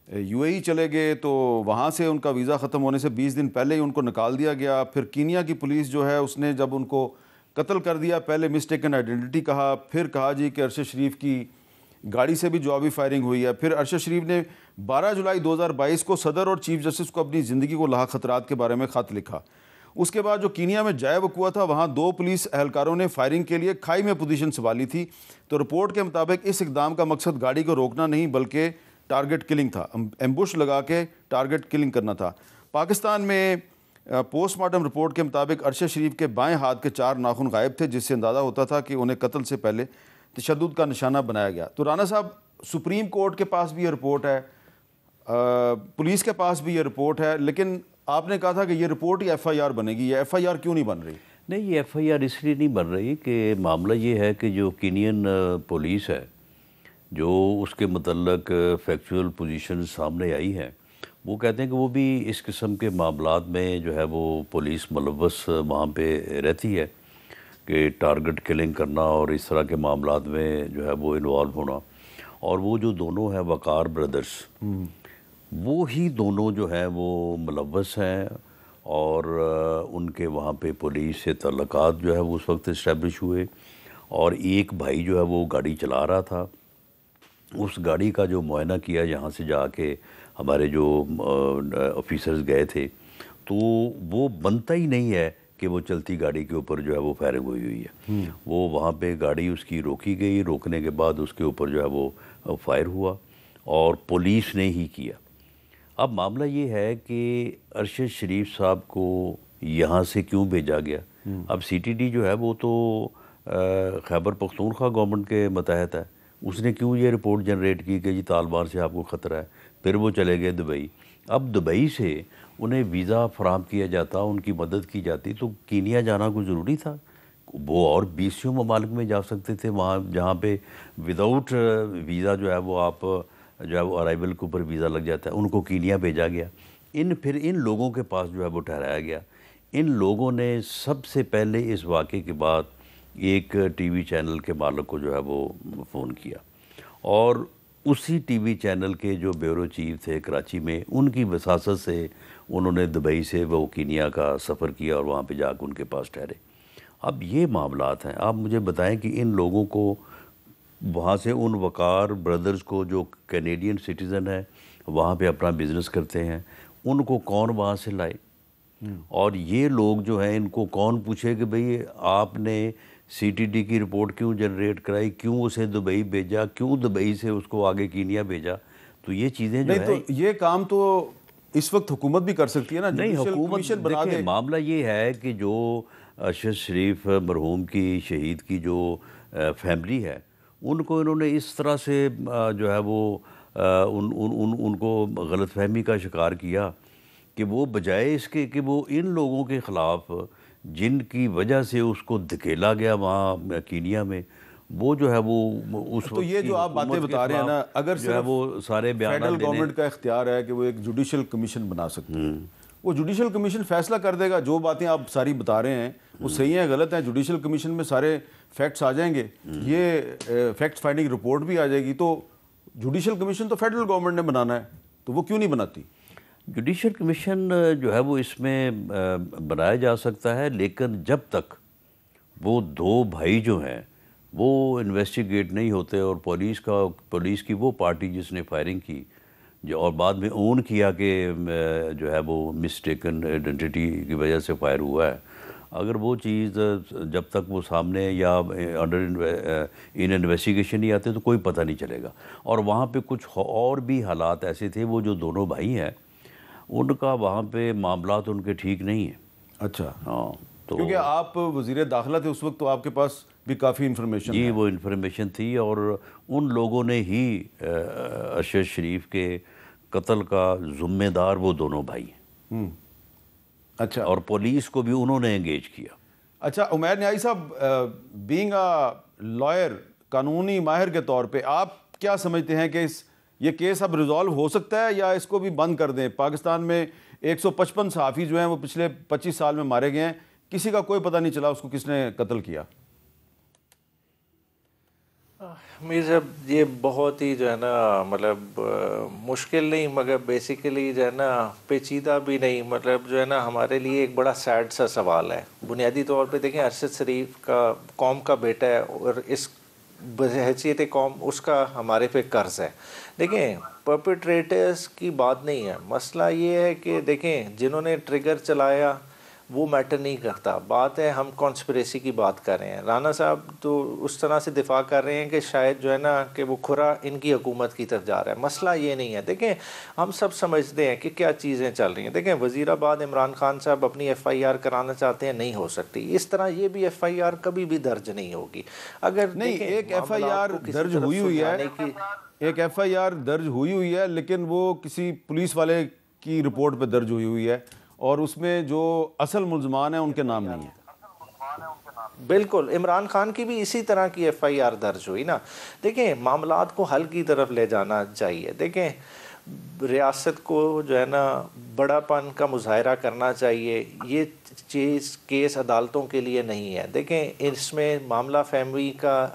UAE چلے گئے، تو وہاں سے ان کا ویزا ختم ہونے سے 20 دن پہلے ہی ان کو نکال دیا گیا۔ پھر کینیا کی پولیس جو ہے اس نے جب ان کو قتل کر دیا، پہلے مسٹیکن آئیڈینٹی کہا، پھر کہا جی کہ ارشد شریف کی گاڑی سے بھی جوابی فائرنگ ہوئی ہے۔ پھر ارشد شریف نے 12 جولائی 2022 کو صدر اور چیف جسٹس کو اپنی زندگی کو لاحق خطرات کے بارے میں خط لکھا۔ اس کے بعد جو کینیا میں جائے وقوع تھا، وہاں 2 پولیس اہلکاروں نے فائرنگ کے لیے کھائی میں پوزیشن سنبھالی تھی، تو رپورٹ کے مطابق اس اقدام کا مقصد گاڑی کو روکنا نہیں بلکہ ٹارگٹ کلنگ تھا، ایمبوش لگا کے ٹارگٹ کلنگ کرنا تھا۔ پاکستان میں پوسٹ مارٹم رپورٹ کے مطابق ارشد شریف کے بائیں ہاتھ کے 4 ناخن غائب تھے، جس سے اندازہ ہوتا تھا کہ انہیں قتل سے پہلے تشدد کا نشانہ بنایا گیا۔ تو رانا صاحب، سپریم کورٹ کے پاس بھی یہ رپورٹ ہے، پولیس کے پاس بھی یہ رپورٹ ہے، لیکن آپ نے کہا تھا کہ یہ رپورٹ ہی FIR بنے گی، یہ FIR کیوں نہیں بن رہی؟ نہیں، یہ FIR اس لیے نہیں بن رہی کہ معاملہ یہ ہے کہ جو کینین پولیس ہے، جو اس کے متعلق فیکچول پوزیشن سامنے آئی ہیں، وہ کہتے ہیں کہ وہ بھی اس قسم کے معاملات میں جو ہے وہ پولیس ملوث وہاں پہ رہتی ہے، کہ ٹارگٹ کلنگ کرنا اور اس طرح کے معاملات میں جو ہے وہ انوالو ہونا۔ اور وہ جو دونوں ہیں وقار بردرز، وہ ہی دونوں جو ہیں وہ ملوث ہیں، اور ان کے وہاں پہ پولیس سے تعلقات جو ہے وہ اس وقت اسٹیبلش ہوئے، اور ایک بھائی جو ہے وہ گاڑی چلا رہا تھا، اس گاڑی کا جو معائنہ کیا یہاں سے جا کے ہمارے جو آفیسرز گئے تھے، تو وہ بنتا ہی نہیں ہے کہ وہ چلتی گاڑی کے اوپر جو ہے وہ فائرنگ ہوئی ہے۔ وہ وہاں پہ گاڑی اس کی روکی گئی، روکنے کے بعد اس کے اوپر جو ہے وہ فائر ہوا، اور پولیس نے ہی کیا۔ اب معاملہ یہ ہے کہ ارشد شریف صاحب کو یہاں سے کیوں بھیجا گیا؟ اب CTD جو ہے وہ تو خیبر پختونخوا گورنمنٹ کے متحد ہے، اس نے کیوں یہ رپورٹ جنریٹ کی کہ جی طالبان سے آپ کو خطرہ ہے؟ پھر وہ چلے گئے دبئی۔ اب دبئی سے انہیں ویزا فراہم کیا جاتا، ان کی مدد کی جاتی، تو کینیا جانا کوئی ضروری تھا؟ وہ اور 20 ممالک میں جا سکتے تھے، وہاں جہاں پہ وداؤٹ ویزا جو ہے وہ آپ جو ہے وہ ارائیول کے اوپر ویزا لگ جاتا ہے، ان کو کینیا بھیجا گیا۔ پھر ان لوگوں کے پاس جو ہے وہ ٹھہرایا گیا۔ ان لوگوں نے سب سے پہلے اس واقعے کے بعد ایک ٹی وی چینل کے مالک کو جو ہے وہ فون کیا، اور اسی ٹی وی چینل کے جو بیورو چیف تھے کراچی میں، ان کی وساطت سے انہوں نے دبئی سے وہ کینیا کا سفر کیا اور وہاں پہ جا کے ان کے پاس ٹھہرے۔ اب یہ معاملات ہیں، آپ مجھے بتائیں کہ ان لوگوں کو وہاں سے، ان وقار برادرز کو جو کینیڈین سٹیزن ہیں وہاں پہ اپنا بزنس کرتے ہیں، ان کو کون وہاں سے لائے؟ اور یہ لوگ جو ہیں ان کو کون پوچھے کہ بھئی آپ نے سی ٹی ڈی کی رپورٹ کیوں جنریٹ کرائی، کیوں اسے دبئی بھیجا، کیوں دبئی سے اس کو آگے کینیا بھیجا؟ تو یہ چیزیں جو نہیں، تو یہ کام تو اس وقت حکومت بھی کر سکتی ہے نا، نہیں، جوڈیشل حکومت کمیشن بنا دیکھیں، دے۔ معاملہ یہ ہے کہ جو ارشد شریف مرحوم کی شہید کی جو فیملی ہے، ان کو انہوں نے اس طرح سے جو ہے وہ ان کو غلط فہمی کا شکار کیا کہ وہ بجائے اس کے کہ وہ ان لوگوں کے خلاف جن کی وجہ سے اس کو دھکیلا گیا وہاں کینیا میں، وہ جو ہے وہ اس تو وقت یہ جو آپ باتیں بتا رہے ہیں نا، اگر جو ہے وہ سارے بیانات فیڈرل گورنمنٹ کا اختیار ہے کہ وہ ایک جوڈیشل کمیشن بنا سکتی ہے، وہ جوڈیشل کمیشن فیصلہ کر دے گا۔ جو باتیں آپ ساری بتا رہے ہیں وہ صحیح ہیں غلط ہیں، جوڈیشل کمیشن میں سارے فیکٹس آ جائیں گے، یہ فیکٹ فائنڈنگ رپورٹ بھی آ جائے گی، تو جوڈیشل کمیشن تو فیڈرل گورنمنٹ نے بنانا ہے، تو وہ کیوں نہیں بناتی؟ جوڈیشل کمیشن جو ہے وہ اس میں بنایا جا سکتا ہے، لیکن جب تک وہ دو بھائی جو ہیں وہ انویسٹیگیٹ نہیں ہوتے، اور پولیس کی وہ پارٹی جس نے فائرنگ کی جو اور بعد میں اون کیا کہ جو ہے وہ مسٹیکن آئیڈینٹی کی وجہ سے فائر ہوا ہے، اگر وہ چیز جب تک وہ سامنے یا ان انویسٹیگیشن نہیں آتے تو کوئی پتہ نہیں چلے گا۔ اور وہاں پہ کچھ اور بھی حالات ایسے تھے، وہ جو دونوں بھائی ہیں ان کا وہاں پہ معاملات ان کے ٹھیک نہیں ہیں۔ اچھا، ہاں، تو کیونکہ آپ وزیر داخلہ تھے اس وقت، تو آپ کے پاس بھی کافی انفارمیشن جی ہے۔ وہ انفارمیشن تھی، اور ان لوگوں نے ہی ارشد شریف کے قتل کا ذمہ دار وہ دونوں بھائی ہیں، اچھا، اور پولیس کو بھی انہوں نے انگیج کیا۔ اچھا عمیر نیائی صاحب، بینگ اے لائر، قانونی ماہر کے طور پہ آپ کیا سمجھتے ہیں کہ یہ کیس اب ریزالو ہو سکتا ہے یا اس کو بھی بند کر دیں؟ پاکستان میں 155 صحافی جو ہیں وہ پچھلے 25 سال میں مارے گئے ہیں، کسی کا کوئی پتہ نہیں چلا اس کو کس نے قتل کیا۔ میر صاحب یہ بہت ہی جو ہے نا مطلب مشکل نہیں مگر بیسیکلی جو ہے نا پیچیدہ بھی نہیں، مطلب جو ہے نا ہمارے لیے ایک بڑا سیڈ سا سوال ہے۔ بنیادی طور پہ دیکھیں ارشد شریف کا قوم کا بیٹا ہے، اور اس بحیثیت قوم اس کا ہمارے پہ قرض ہے۔ دیکھیں پرپیٹریٹرز کی بات نہیں ہے، مسئلہ یہ ہے کہ دیکھیں جنہوں نے ٹریگر چلایا وہ میٹر نہیں کرتا، بات ہے ہم کانسپریسی کی بات کر رہے ہیں۔ رانا صاحب تو اس طرح سے دفاع کر رہے ہیں کہ شاید جو ہے نا کہ وہ کھرا ان کی حکومت کی طرف جا رہا ہے، مسئلہ یہ نہیں ہے۔ دیکھیں ہم سب سمجھتے ہیں کہ کیا چیزیں چل رہی ہیں۔ دیکھیں وزیر آباد عمران خان صاحب اپنی ایف آئی آر کرانا چاہتے ہیں، نہیں ہو سکتی اس طرح، یہ بھی ایف آئی آر کبھی بھی درج نہیں ہوگی۔ اگر نہیں، ایک ایف آئی آر درج ہوئی ہے، لیکن وہ کسی پولیس والے کی رپورٹ پہ درج ہوئی ہے، اور اس میں جو اصل ملزمان ہیں ان کے نام نہیں ہیں۔ بالکل عمران خان کی بھی اسی طرح کی ایف آئی آر درج ہوئی نا۔ دیکھیں معاملات کو حل کی طرف لے جانا چاہیے۔ دیکھیں ریاست کو جو ہے نا بڑا پن کا مظاہرہ کرنا چاہیے، یہ چیز کیس عدالتوں کے لیے نہیں ہے۔ دیکھیں اس میں معاملہ فہمی کا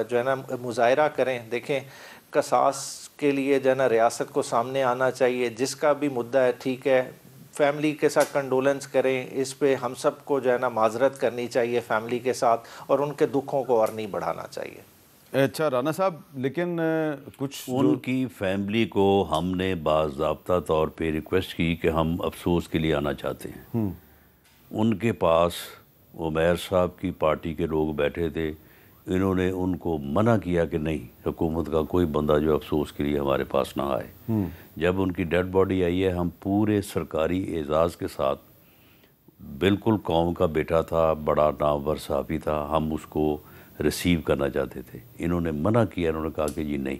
جو ہے نا مظاہرہ کریں، دیکھیں قصاص کے لیے جو ہے نا ریاست کو سامنے آنا چاہیے، جس کا بھی مدعا ہے ٹھیک ہے، فیملی کے ساتھ کنڈولنس کریں، اس پہ ہم سب کو جو ہے نا معذرت کرنی چاہیے فیملی کے ساتھ، اور ان کے دکھوں کو اور نہیں بڑھانا چاہیے۔ اچھا رانا صاحب، لیکن کچھ ان کی فیملی کو ہم نے باضابطہ طور پہ ریکویسٹ کی کہ ہم افسوس کے لیے آنا چاہتے ہیں، ان کے پاس عمیر صاحب کی پارٹی کے لوگ بیٹھے تھے، انہوں نے ان کو منع کیا کہ نہیں، حکومت کا کوئی بندہ جو افسوس کے لیے ہمارے پاس نہ آئے۔ جب ان کی ڈیڈ باڈی آئی ہے، ہم پورے سرکاری اعزاز کے ساتھ، بالکل قوم کا بیٹا تھا، بڑا نامور صحافی تھا، ہم اس کو ریسیو کرنا چاہتے تھے، انہوں نے منع کیا، انہوں نے کہا کہ جی نہیں،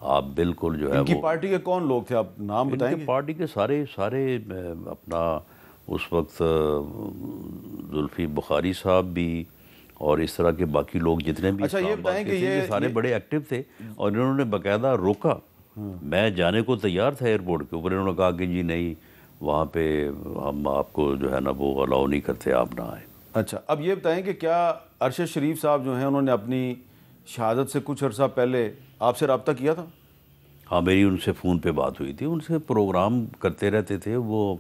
آپ بالکل جو ہے ان کی وہ پارٹی کے کون لوگ تھے، آپ نام بتائیں ان گے؟ کے پارٹی کے سارے اپنا اس وقت زلفی بخاری صاحب بھی اور اس طرح کے باقی لوگ جتنے بھی اچھا، یہ اسلام آباد بتائیں کے کہ تھے یہ سارے بڑے ایکٹیو تھے، اور انہوں نے باقاعدہ روکا. میں جانے کو تیار تھا ایئرپورٹ کے اوپر، انہوں نے کہا کہ جی نہیں، وہاں پہ ہم آپ کو جو ہے نا وہ الاؤ نہیں کرتے، آپ نہ آئیں. اچھا، اب یہ بتائیں کہ کیا ارشد شریف صاحب جو ہیں انہوں نے اپنی شہادت سے کچھ عرصہ پہلے آپ سے رابطہ کیا تھا؟ ہاں، میری ان سے فون پہ بات ہوئی تھی، ان سے پروگرام کرتے رہتے تھے وہ،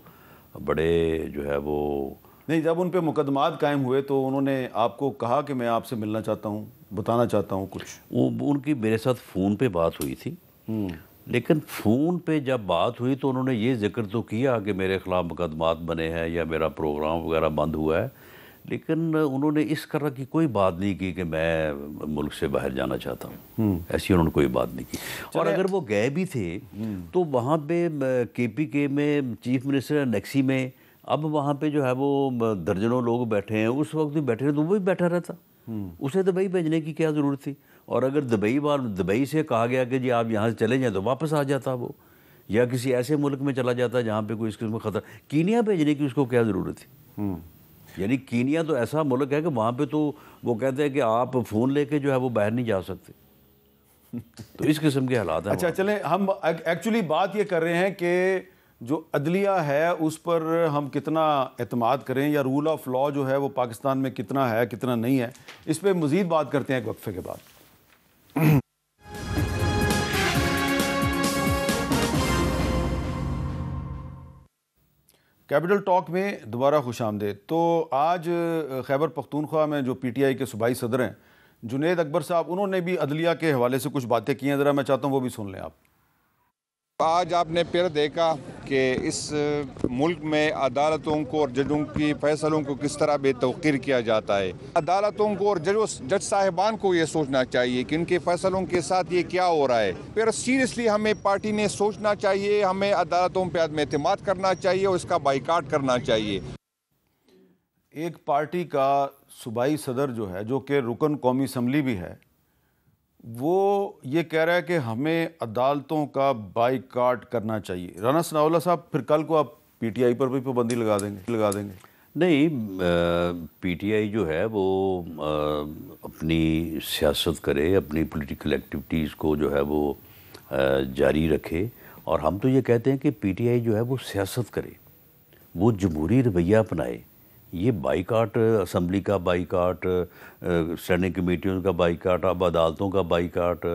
بڑے جو ہے وہ. نہیں، جب ان پہ مقدمات قائم ہوئے تو انہوں نے آپ کو کہا کہ میں آپ سے ملنا چاہتا ہوں، بتانا چاہتا ہوں کچھ؟ ان کی میرے ساتھ فون پہ بات ہوئی تھی، لیکن فون پہ جب بات ہوئی تو انہوں نے یہ ذکر تو کیا کہ میرے خلاف مقدمات بنے ہیں یا میرا پروگرام وغیرہ بند ہوا ہے، لیکن انہوں نے اس طرح کی کوئی بات نہیں کی کہ میں ملک سے باہر جانا چاہتا ہوں. ایسی انہوں نے کوئی بات نہیں کی. اور اگر وہ گئے بھی تھے تو وہاں پہ کے پی کے میں چیف منسٹر نیکسی میں، اب وہاں پہ جو ہے وہ درجنوں لوگ بیٹھے ہیں، اس وقت بھی بیٹھے ہیں تو وہ بھی بیٹھا رہتا. اسے دبئی بھیجنے کی کیا ضرورت تھی؟ اور اگر دبئی سے کہا گیا کہ جی آپ یہاں سے چلے جائیں تو واپس آ جاتا وہ، یا کسی ایسے ملک میں چلا جاتا جہاں پہ کوئی اس قسم کا خطرہ. کینیا بھیجنے کی اس کو کیا ضرورت تھی؟ یعنی کینیا تو ایسا ملک ہے کہ وہاں پہ تو وہ کہتے ہیں کہ آپ فون لے کے جو ہے وہ باہر نہیں جا سکتے. تو اس قسم کے حالات ہیں. اچھا چلیں، ہم ایکچولی بات یہ کر رہے ہیں کہ جو عدلیہ ہے اس پر ہم کتنا اعتماد کریں، یا رول آف لا جو ہے وہ پاکستان میں کتنا ہے کتنا نہیں ہے، اس پہ مزید بات کرتے ہیں ایک وقفے کے بعد. کیپٹل ٹاک میں دوبارہ خوش آمدید. تو آج خیبر پختونخوا میں جو پی ٹی آئی کے صوبائی صدر ہیں جنید اکبر صاحب، انہوں نے بھی عدلیہ کے حوالے سے کچھ باتیں کی ہیں، ذرا میں چاہتا ہوں وہ بھی سن لیں آپ. آج آپ نے پھر دیکھا کہ اس ملک میں عدالتوں کو اور ججوں کی فیصلوں کو کس طرح بے توقیر کیا جاتا ہے. عدالتوں کو اور جج صاحبان کو یہ سوچنا چاہیے کہ ان کے فیصلوں کے ساتھ یہ کیا ہو رہا ہے. پھر سیریسلی ہمیں پارٹی نے سوچنا چاہیے، ہمیں عدالتوں پہ عدم اعتماد کرنا چاہیے اور اس کا بائیکاٹ کرنا چاہیے. ایک پارٹی کا صوبائی صدر جو ہے، جو کہ رکن قومی اسمبلی بھی ہے، وہ یہ کہہ رہا ہے کہ ہمیں عدالتوں کا بائیکاٹ کرنا چاہیے. رانا ثناء اللہ صاحب، پھر کل کو آپ پی ٹی آئی پر بھی پابندی لگا دیں گے؟ نہیں، پی ٹی آئی جو ہے وہ اپنی سیاست کرے، اپنی پولیٹیکل ایکٹیویٹیز کو جو ہے وہ جاری رکھے، اور ہم تو یہ کہتے ہیں کہ پی ٹی آئی جو ہے وہ سیاست کرے، وہ جمہوری رویہ اپنائے. یہ بائیکاٹ، اسمبلی کا بائیکاٹ، اسٹینڈنگ کمیٹیوں کا بائیکاٹ، اب عدالتوں کا بائیکاٹ،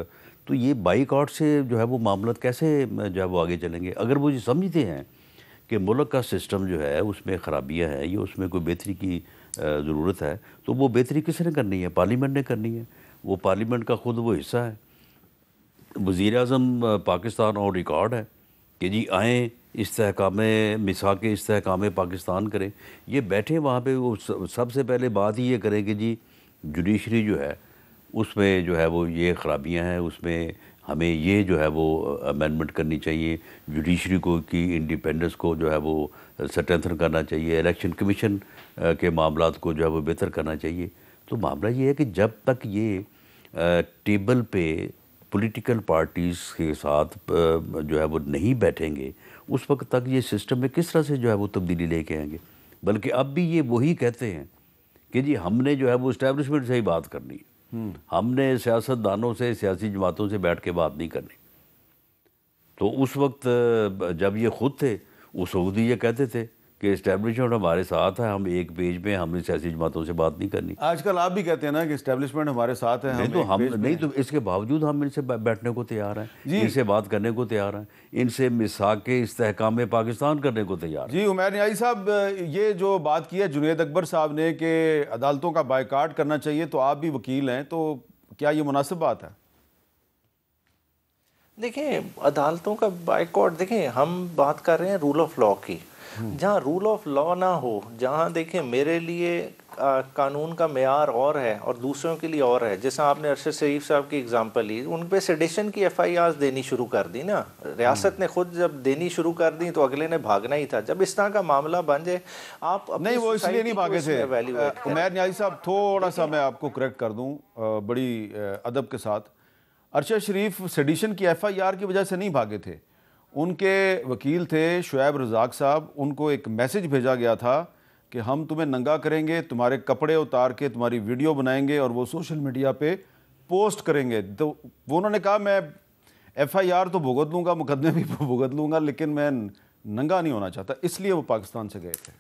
تو یہ بائیکاٹ سے جو ہے وہ معاملات کیسے جو ہے وہ آگے چلیں گے؟ اگر وہ یہ سمجھتے ہیں کہ ملک کا سسٹم جو ہے اس میں خرابیاں ہیں یا اس میں کوئی بہتری کی ضرورت ہے، تو وہ بہتری کس نے کرنی ہے؟ پارلیمنٹ نے کرنی ہے. وہ پارلیمنٹ کا خود وہ حصہ ہے. وزیر اعظم پاکستان اور ریکارڈ ہے کہ جی آئیں استحکام مساق استحکام پاکستان کریں. یہ بیٹھے وہاں پہ، وہ سب سے پہلے بات ہی یہ کریں کہ جی جوڈیشری جو ہے اس میں جو ہے وہ یہ خرابیاں ہیں، اس میں ہمیں یہ جو ہے وہ امینڈمنٹ کرنی چاہیے، جوڈیشری کو کی انڈیپینڈنس کو جو ہے وہ سٹرینتھن کرنا چاہیے، الیکشن کمیشن کے معاملات کو جو ہے وہ بہتر کرنا چاہیے. تو معاملہ یہ ہے کہ جب تک یہ ٹیبل پہ پولیٹیکل پارٹیز کے ساتھ جو ہے وہ نہیں بیٹھیں گے، اس وقت تک یہ سسٹم میں کس طرح سے جو ہے وہ تبدیلی لے کے آئیں گے؟ بلکہ اب بھی یہ وہی کہتے ہیں کہ جی ہم نے جو ہے وہ اسٹیبلشمنٹ سے ہی بات کرنی ہے، ہم نے سیاست دانوں سے، سیاسی جماعتوں سے بیٹھ کے بات نہیں کرنی. تو اس وقت جب یہ خود تھے، اس وقت یہ کہتے تھے کہ اسٹیبلشمنٹ ہمارے ساتھ ہے، ہم ایک پیج پہ، ہم نے سیاسی جماعتوں سے بات نہیں کرنی. آج کل آپ بھی کہتے ہیں نا کہ اسٹیبلشمنٹ ہمارے ساتھ ہے، نہیں تو اس کے باوجود ہم ان سے بیٹھنے کو تیار ہیں، ان سے بات کرنے کو تیار ہیں، ان سے مساق استحکام پاکستان کرنے کو تیار ہیں. جی عمیر نیازی صاحب، یہ جو بات کی ہے جنید اکبر صاحب نے کہ عدالتوں کا بائیکاٹ کرنا چاہیے، تو آپ بھی وکیل ہیں، تو کیا یہ مناسب بات ہے؟ دیکھیں، عدالتوں کا بائیکاٹ، دیکھیں ہم بات کر رہے ہیں رول آف لا کی. جہاں رول آف لا نہ ہو، جہاں دیکھیں میرے لیے قانون کا معیار اور ہے اور دوسروں کے لیے اور ہے. جیسا آپ نے ارشد شریف صاحب کی اگزامپل لی، ان پہ سیڈیشن کی ایف آئی آرز دینی شروع کر دی نا، ریاست نے خود جب دینی شروع کر دی تو اگلے نے بھاگنا ہی تھا. جب اس طرح کا معاملہ بن جائے، آپ نہیں، وہ اس لیے نہیں بھاگے تھے. عمیر نیازی صاحب، تھوڑا سا میں آپ کو کریکٹ کر دوں بڑی ادب کے ساتھ. ارشد شریف سیڈیشن کی ایف آئی آر کی وجہ سے نہیں بھاگے تھے. ان کے وکیل تھے شعیب رزاق صاحب, ان کو ایک میسج بھیجا گیا تھا کہ ہم تمہیں ننگا کریں گے, تمہارے کپڑے اتار کے تمہاری ویڈیو بنائیں گے اور وہ سوشل میڈیا پہ پوسٹ کریں گے. تو وہ انہوں نے کہا میں ایف آئی آر تو بھگت لوں گا, مقدمے بھی بھگت لوں گا, لیکن میں ننگا نہیں ہونا چاہتا, اس لیے وہ پاکستان سے گئے تھے.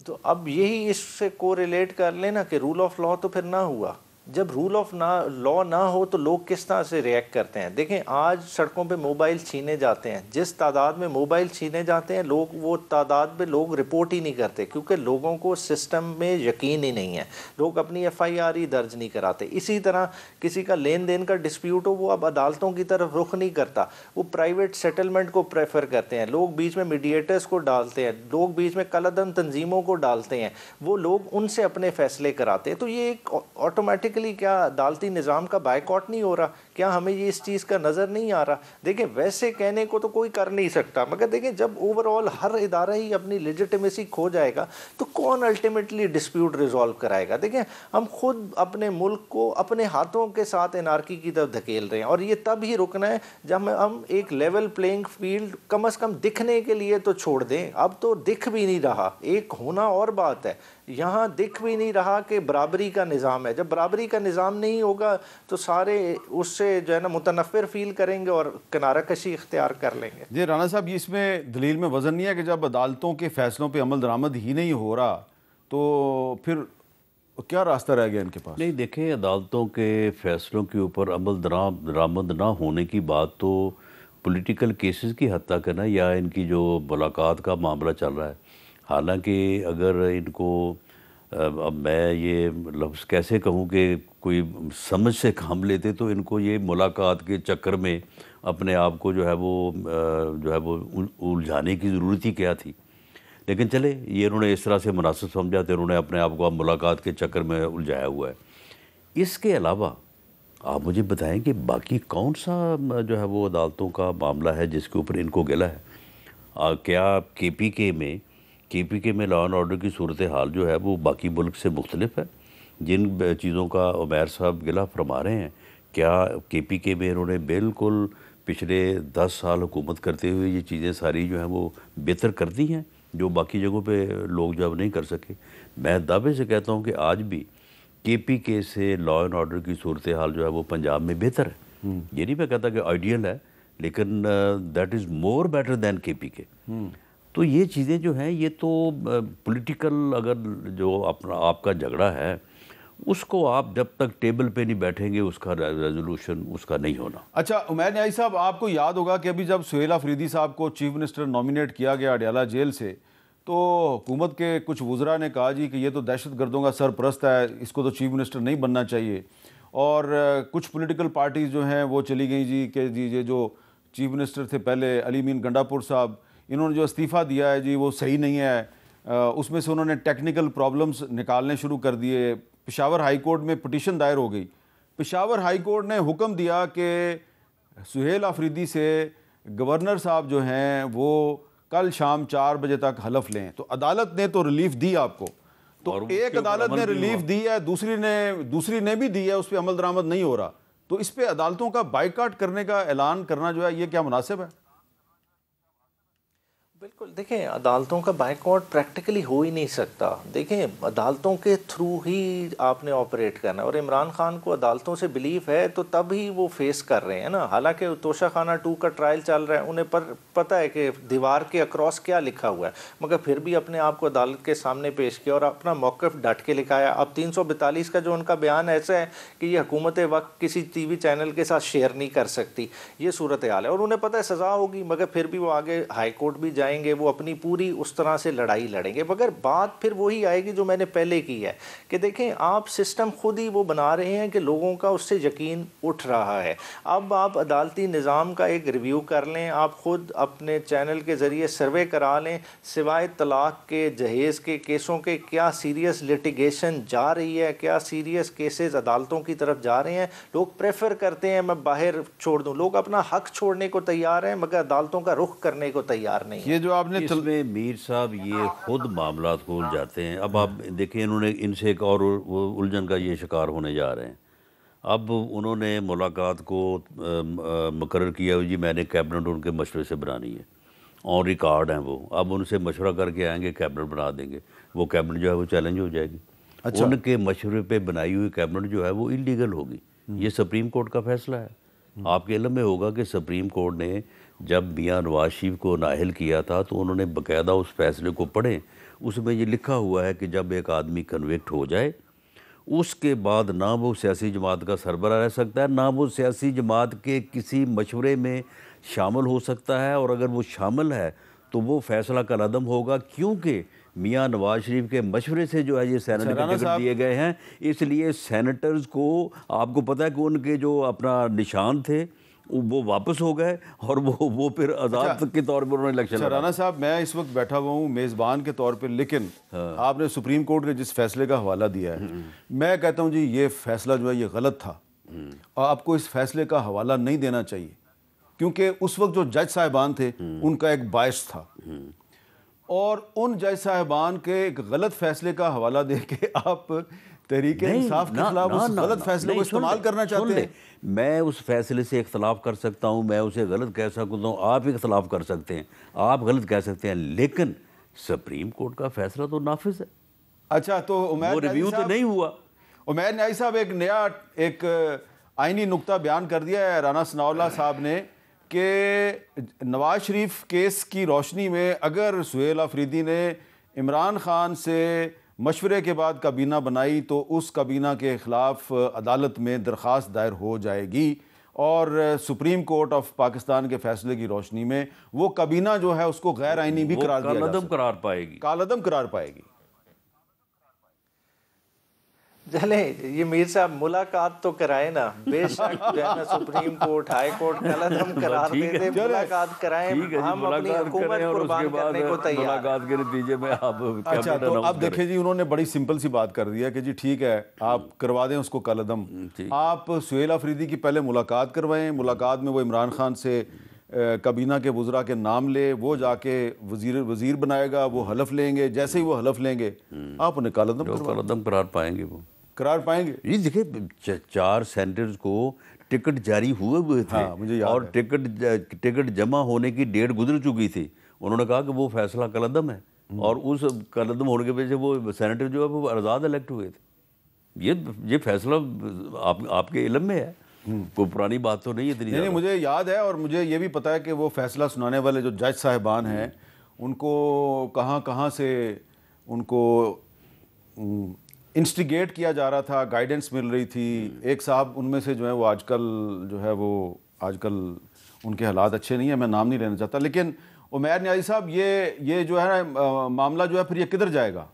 تو اب یہی اس سے کو ریلیٹ کر لینا کہ رول آف لا تو پھر نہ ہوا. جب رول آف لا نہ ہو تو لوگ کس طرح سے ریئیکٹ کرتے ہیں. دیکھیں آج سڑکوں پہ موبائل چھینے جاتے ہیں, جس تعداد میں موبائل چھینے جاتے ہیں لوگ, وہ تعداد پہ لوگ رپورٹ ہی نہیں کرتے کیونکہ لوگوں کو سسٹم میں یقین ہی نہیں ہے. لوگ اپنی ایف آئی آر ہی درج نہیں کراتے. اسی طرح کسی کا لین دین کا ڈسپیوٹ ہو, وہ اب عدالتوں کی طرف رخ نہیں کرتا, وہ پرائیویٹ سیٹلمنٹ کو پریفر کرتے ہیں. لوگ بیچ میں میڈیٹرز کو ڈالتے ہیں, لوگ بیچ میں کالعدم تنظیموں کو ڈالتے ہیں, وہ لوگ ان سے اپنے فیصلے کراتے ہیں. تو یہ ایک آٹومیٹکلی کیا عدالتی نظام کا بائیکاٹ نہیں ہو رہا؟ کیا ہمیں یہ اس چیز کا نظر نہیں آ رہا؟ دیکھیں ویسے کہنے کو تو کوئی کر نہیں سکتا, مگر دیکھیں جب اوور آل ہر ادارہ ہی اپنی لیجیٹمیسی کھو جائے گا تو کون الٹیمیٹلی ڈسپیوٹ ریزالو کرائے گا؟ دیکھیں ہم خود اپنے ملک کو اپنے ہاتھوں کے ساتھ انارکی کی طرف دھکیل رہے ہیں, اور یہ تب ہی رکنا ہے جب ہم ایک لیول پلینگ فیلڈ کم از کم دکھنے کے لیے تو چھوڑ دیں. اب تو دکھ بھی نہیں رہا, ایک ہونا اور بات ہے, یہاں دکھ بھی نہیں رہا کہ برابری کا نظام ہے. جب برابری کا نظام نہیں ہوگا تو سارے اس سے جو ہے نا متنفر فیل کریں گے اور کنارہ کشی اختیار کر لیں گے. جی رانا صاحب, یہ اس میں دلیل میں وزن نہیں ہے کہ جب عدالتوں کے فیصلوں پہ عمل درآمد ہی نہیں ہو رہا تو پھر کیا راستہ رہ گیا ان کے پاس؟ نہیں دیکھیں, عدالتوں کے فیصلوں کے اوپر عمل درآمد نہ ہونے کی بات تو پولیٹیکل کیسز کی حد تک ہے نا, یا ان کی جو ملاقات کا معاملہ چل رہا ہے. حالانکہ اگر ان کو, اب میں یہ لفظ کیسے کہوں کہ کوئی سمجھ سے کام لیتے, تو ان کو یہ ملاقات کے چکر میں اپنے آپ کو جو ہے وہ الجھانے کی ضرورت ہی کیا تھی. لیکن چلے, یہ انہوں نے اس طرح سے مناسب سمجھا تو انہوں نے اپنے آپ کو اب ملاقات کے چکر میں الجھایا ہوا ہے. اس کے علاوہ آپ مجھے بتائیں کہ باقی کون سا جو ہے وہ عدالتوں کا معاملہ ہے جس کے اوپر ان کو گلہ ہے؟ کیا کے پی کے میں لا اینڈ آرڈر کی صورتحال جو ہے وہ باقی ملک سے مختلف ہے؟ جن چیزوں کا عمیر صاحب گلہ فرما رہے ہیں, کیا کے پی کے میں انہوں نے بالکل پچھلے 10 سال حکومت کرتے ہوئے یہ چیزیں ساری جو ہیں وہ بہتر کر دی ہیں جو باقی جگہوں پہ لوگ جب نہیں کر سکے؟ میں دعوے سے کہتا ہوں کہ آج بھی کے پی کے سے لا اینڈ آرڈر کی صورتحال جو ہے وہ پنجاب میں بہتر ہے. یہ نہیں میں کہتا کہ آئیڈیل ہے, لیکن that is more better than کے پی کے. تو یہ چیزیں جو ہیں یہ تو پولیٹیکل, اگر جو اپنا آپ کا جھگڑا ہے اس کو آپ جب تک ٹیبل پہ نہیں بیٹھیں گے اس کا ریزولوشن اس کا نہیں ہونا. اچھا عمیر نیازی صاحب, آپ کو یاد ہوگا کہ ابھی جب سہیل آفریدی صاحب کو چیف منسٹر نامینیٹ کیا گیا اڈیالہ جیل سے, تو حکومت کے کچھ وزراء نے کہا جی کہ یہ تو دہشت گردوں کا سرپرست ہے, اس کو تو چیف منسٹر نہیں بننا چاہیے. اور کچھ پولیٹیکل پارٹیز جو ہیں وہ چلی گئیں جی کہ جی یہ جو چیف منسٹر تھے پہلے علی امین گنڈا پور صاحب, انہوں نے جو استعفیٰ دیا ہے جی وہ صحیح نہیں ہے. اس میں سے انہوں نے ٹیکنیکل پرابلمز نکالنے شروع کر دیے. پشاور ہائی کورٹ میں پٹیشن دائر ہو گئی. پشاور ہائی کورٹ نے حکم دیا کہ سہیل آفریدی سے گورنر صاحب جو ہیں وہ کل شام 4 بجے تک حلف لیں. تو عدالت نے تو ریلیف دی آپ کو, تو ایک عدالت نے ریلیف دی ہے, دوسری نے بھی دی ہے, اس پہ عمل درآمد نہیں ہو رہا. تو اس پہ عدالتوں کا بائیکاٹ کرنے کا اعلان کرنا جو ہے یہ کیا مناسب ہے؟ بالکل, دیکھیں عدالتوں کا بائیکاٹ پریکٹیکلی ہو ہی نہیں سکتا. دیکھیں عدالتوں کے تھرو ہی آپ نے آپریٹ کرنا ہے, اور عمران خان کو عدالتوں سے بلیف ہے تو تب ہی وہ فیس کر رہے ہیں نا. حالانکہ توشہ خانہ 2 کا ٹرائل چل رہا ہے, انہیں پتہ ہے کہ دیوار کے اکراس کیا لکھا ہوا ہے, مگر پھر بھی اپنے آپ کو عدالت کے سامنے پیش کیا اور اپنا موقف ڈٹ کے لکھایا. اب 342 کا جو ان کا بیان ایسا ہے کہ یہ حکومت وقت کسی ٹی وی چینل کے ساتھ شیئر نہیں کر سکتی, یہ صورتحال ہے, اور انہیں پتہ ہے سزا ہوگی, مگر پھر بھی وہ آگے ہائی کورٹ بھی جائیں گے, وہ اپنی پوری اس طرح سے لڑائی لڑیں گے. مگر بات پھر وہی آئے گی جو میں نے پہلے کی ہے کہ دیکھیں آپ سسٹم خود ہی وہ بنا رہے ہیں کہ لوگوں کا اس سے یقین اٹھ رہا ہے. اب آپ عدالتی نظام کا ایک ریویو کر لیں, آپ خود اپنے چینل کے ذریعے سروے کرا لیں, سوائے طلاق کے جہیز کے کیسوں کے کیا سیریس لٹیگیشن جا رہی ہے, کیا سیریس کیسز عدالتوں کی طرف جا رہے ہیں. لوگ پریفر کرتے ہیں میں باہر چھوڑ دوں, لوگ اپنا حق چھوڑنے کو تیار ہیں مگر عدالتوں کا رخ کرنے کو تیار نہیں ہے. یہ جو آپ نے اس میں میر صاحب یہ خود معاملات کھول جاتے ہیں. اب آپ دیکھیں انہوں نے ان سے ایک اور الجھن کا یہ شکار ہونے جا رہے ہیں. اب انہوں نے ملاقات کو مقرر کیا جی میں نے کیبنٹ ان کے مشورے سے بنانی ہے، آن ریکارڈ ہیں وہ، اب ان سے مشورہ کر کے آئیں گے کیبنٹ بنا دیں گے، وہ کیبنٹ جو ہے وہ چیلنج ہو جائے گی۔ اچھا، ان کے مشورے پہ بنائی ہوئی کیبنٹ جو ہے وہ انلیگل ہوگی، یہ سپریم کورٹ کا فیصلہ ہے۔ آپ کے علم میں ہوگا کہ سپریم کورٹ نے جب میاں نواز شریف کو نااہل کیا تھا تو انہوں نے باقاعدہ اس فیصلے کو پڑھیں، اس میں یہ لکھا ہوا ہے کہ جب ایک آدمی کنوکٹ ہو جائے اس کے بعد نہ وہ سیاسی جماعت کا سربراہ رہ سکتا ہے، نہ وہ سیاسی جماعت کے کسی مشورے میں شامل ہو سکتا ہے، اور اگر وہ شامل ہے تو وہ فیصلہ کالعدم ہوگا، کیونکہ میاں نواز شریف کے مشورے سے جو ہے یہ سینٹ کے ٹکٹ دیے گئے ہیں۔ اس لیے سینیٹرز کو آپ کو پتہ ہے کہ ان کے جو اپنا نشان تھے وہ واپس ہو گئے، اور وہ پھر آزاد کے طور پر انہوں نے الیکشن لڑا۔ رانا صاحب میں اس وقت بیٹھا ہوا ہوں میزبان کے طور پہ، لیکن آپ نے سپریم کورٹ کے جس فیصلے کا حوالہ دیا ہے، میں کہتا ہوں جی یہ فیصلہ جو ہے یہ غلط تھا، اور آپ کو اس فیصلے کا حوالہ نہیں دینا چاہیے، کیونکہ اس وقت جو جج صاحبان تھے ان کا ایک باعث تھا، اور ان جج صاحبان کے ایک غلط فیصلے کا حوالہ دے کے آپ تحریک انصاف کے خلاف اس غلط فیصلے کو استعمال کرنا چاہتے ہیں۔ میں اس فیصلے سے اختلاف کر سکتا ہوں، میں اسے غلط کہہ سکتا ہوں، آپ اختلاف کر سکتے ہیں، آپ غلط کہہ سکتے ہیں، لیکن سپریم کورٹ کا فیصلہ تو نافذ ہے۔ اچھا، تو وہ ریویو تو نہیں ہوا۔ عمیر نیازی صاحب ایک نیا ایک آئینی نقطہ بیان کر دیا ہے رانا ثناء اللہ صاحب نے کہ نواز شریف کیس کی روشنی میں اگر سہیل آفریدی نے عمران خان سے مشورے کے بعد کابینہ بنائی تو اس کابینہ کے خلاف عدالت میں درخواست دائر ہو جائے گی، اور سپریم کورٹ آف پاکستان کے فیصلے کی روشنی میں وہ کابینہ جو ہے اس کو غیر آئینی بھی قرار دیا جا سکتا ہے، کالعدم قرار پائے گی، کالعدم قرار پائے گی۔ چلیں یہ میر صاحب ملاقات تو کرائیں نا، بے شک جو ہے نا سپریم کورٹ ہائی کورٹ کالعدم قرار دے دے، ملاقات کرائیں، ہم اپنی حکومت قربان کرنے کو تیار ہیں۔ ملاقات کے نتیجے میں آپ اچھا، تو اب دیکھیں جی انہوں نے بڑی سمپل سی بات کر دی ہے کہ جی ٹھیک ہے آپ کروا دیں اس کو کالعدم، آپ سہیل آفریدی کی پہلے ملاقات کروائیں، ملاقات میں وہ عمران خان سے کابینہ کے وزراء کے نام لے، وہ جا کے وزیر بنائے گا، وہ حلف لیں گے، جیسے ہی وہ حلف لیں گے آپ انہیں کالعدم قرار پائیں گے، وہ قرار پائیں گے۔ یہ دیکھیں 4 سینیٹرز کو ٹکٹ جاری ہوئے تھے اور ٹکٹ جمع ہونے کی ڈیٹ گزر چکی تھی، انہوں نے کہا کہ وہ فیصلہ کالعدم ہے، اور اس کالعدم ہونے کی وجہ سے وہ سینیٹر جو ہے وہ آزاد الیکٹ ہوئے تھے۔ یہ فیصلہ آپ کے علم میں ہے، کوئی پرانی بات تو نہیں اتنی۔ نہیں، مجھے یاد ہے، اور مجھے یہ بھی پتہ ہے کہ وہ فیصلہ سنانے والے جو جج صاحبان ہیں ان کو کہاں سے ان کو انسٹیگیٹ کیا جا رہا تھا، گائیڈنس مل رہی تھی۔ ایک صاحب ان میں سے جو ہے وہ آج کل ان کے حالات اچھے نہیں ہیں، میں نام نہیں لینا چاہتا، لیکن عمیر نیازی صاحب یہ جو ہے معاملہ جو ہے پھر یہ کدھر جائے گا؟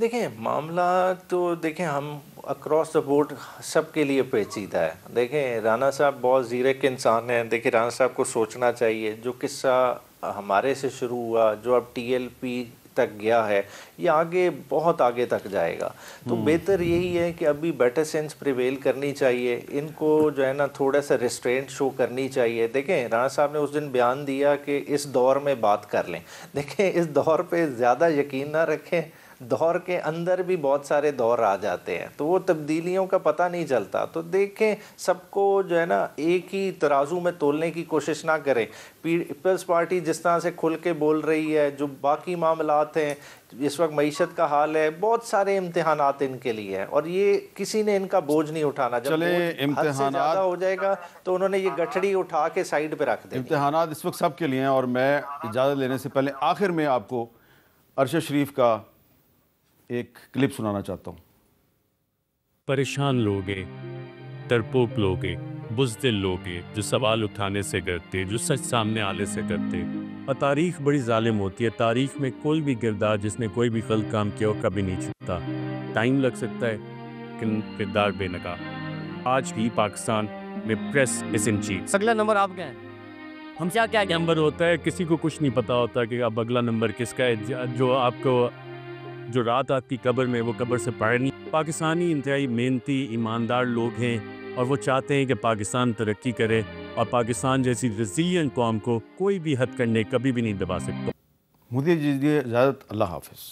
دیکھیں معاملہ تو دیکھیں ہم اکراس دا بورڈ سب کے لیے پیچیدہ ہے۔ دیکھیں رانا صاحب بہت زیرک انسان ہیں، دیکھیں رانا صاحب کو سوچنا چاہیے جو قصہ ہمارے سے شروع ہوا جو اب ٹی ایل پی تک گیا ہے یہ آگے بہت آگے تک جائے گا، تو بہتر یہی ہے کہ ابھی بیٹر سینس پریویل کرنی چاہیے، ان کو جو ہے نا تھوڑا سا ریسٹرینٹ شو کرنی چاہیے۔ دیکھیں رانا صاحب نے اس دن بیان دیا کہ اس دور میں بات کر لیں، دیکھیں اس دور پہ زیادہ یقین نہ رکھیں، دور کے اندر بھی بہت سارے دور آ جاتے ہیں تو وہ تبدیلیوں کا پتہ نہیں چلتا، تو دیکھیں سب کو جو ہے نا ایک ہی ترازو میں تولنے کی کوشش نہ کریں۔ پیپلز پارٹی جس طرح سے کھل کے بول رہی ہے، جو باقی معاملات ہیں اس وقت معیشت کا حال ہے، بہت سارے امتحانات ان کے لیے ہیں، اور یہ کسی نے ان کا بوجھ نہیں اٹھانا، جب حد سے زیادہ ہو جائے گا تو انہوں نے یہ گٹھڑی اٹھا کے سائیڈ پہ رکھ دیں۔ امتحانات اس وقت سب کے لیے ہیں، اور میں اجازت لینے سے پہلے آخر میں آپ کو ارشد شریف کا ایک کلپ سنانا چاہتا ہوں۔ پریشان لوگ ہیں، ڈرپوک لوگ ہیں، بزدل لوگ ہیں جو سوال اٹھانے سے ڈرتے، جو سچ سامنے آنے سے ڈرتے، اور تاریخ بڑی ظالم ہوتی ہے۔ تاریخ میں کوئی بھی کردار جس نے کوئی بھی غلط کام کیا وہ کبھی نہیں چھپتا، ٹائم لگ سکتا ہے لیکن کردار بے نقاب۔ آج بھی پاکستان میں پریس از ان چیف۔ اگلا نمبر آپ کا ہے، ہم کیا نمبر ہوتا ہے، کسی کو کچھ نہیں پتا ہوتا کہ اب اگلا نمبر کس کا ہے، جو آپ کو جو رات آپ کی قبر میں وہ قبر سے باہر نہیں۔ پاکستانی انتہائی محنتی ایماندار لوگ ہیں اور وہ چاہتے ہیں کہ پاکستان ترقی کرے، اور پاکستان جیسی ریزیلینٹ قوم کو کوئی بھی حد کرنے کبھی بھی نہیں دبا سکتا۔ مجھے اجازت، اللہ حافظ۔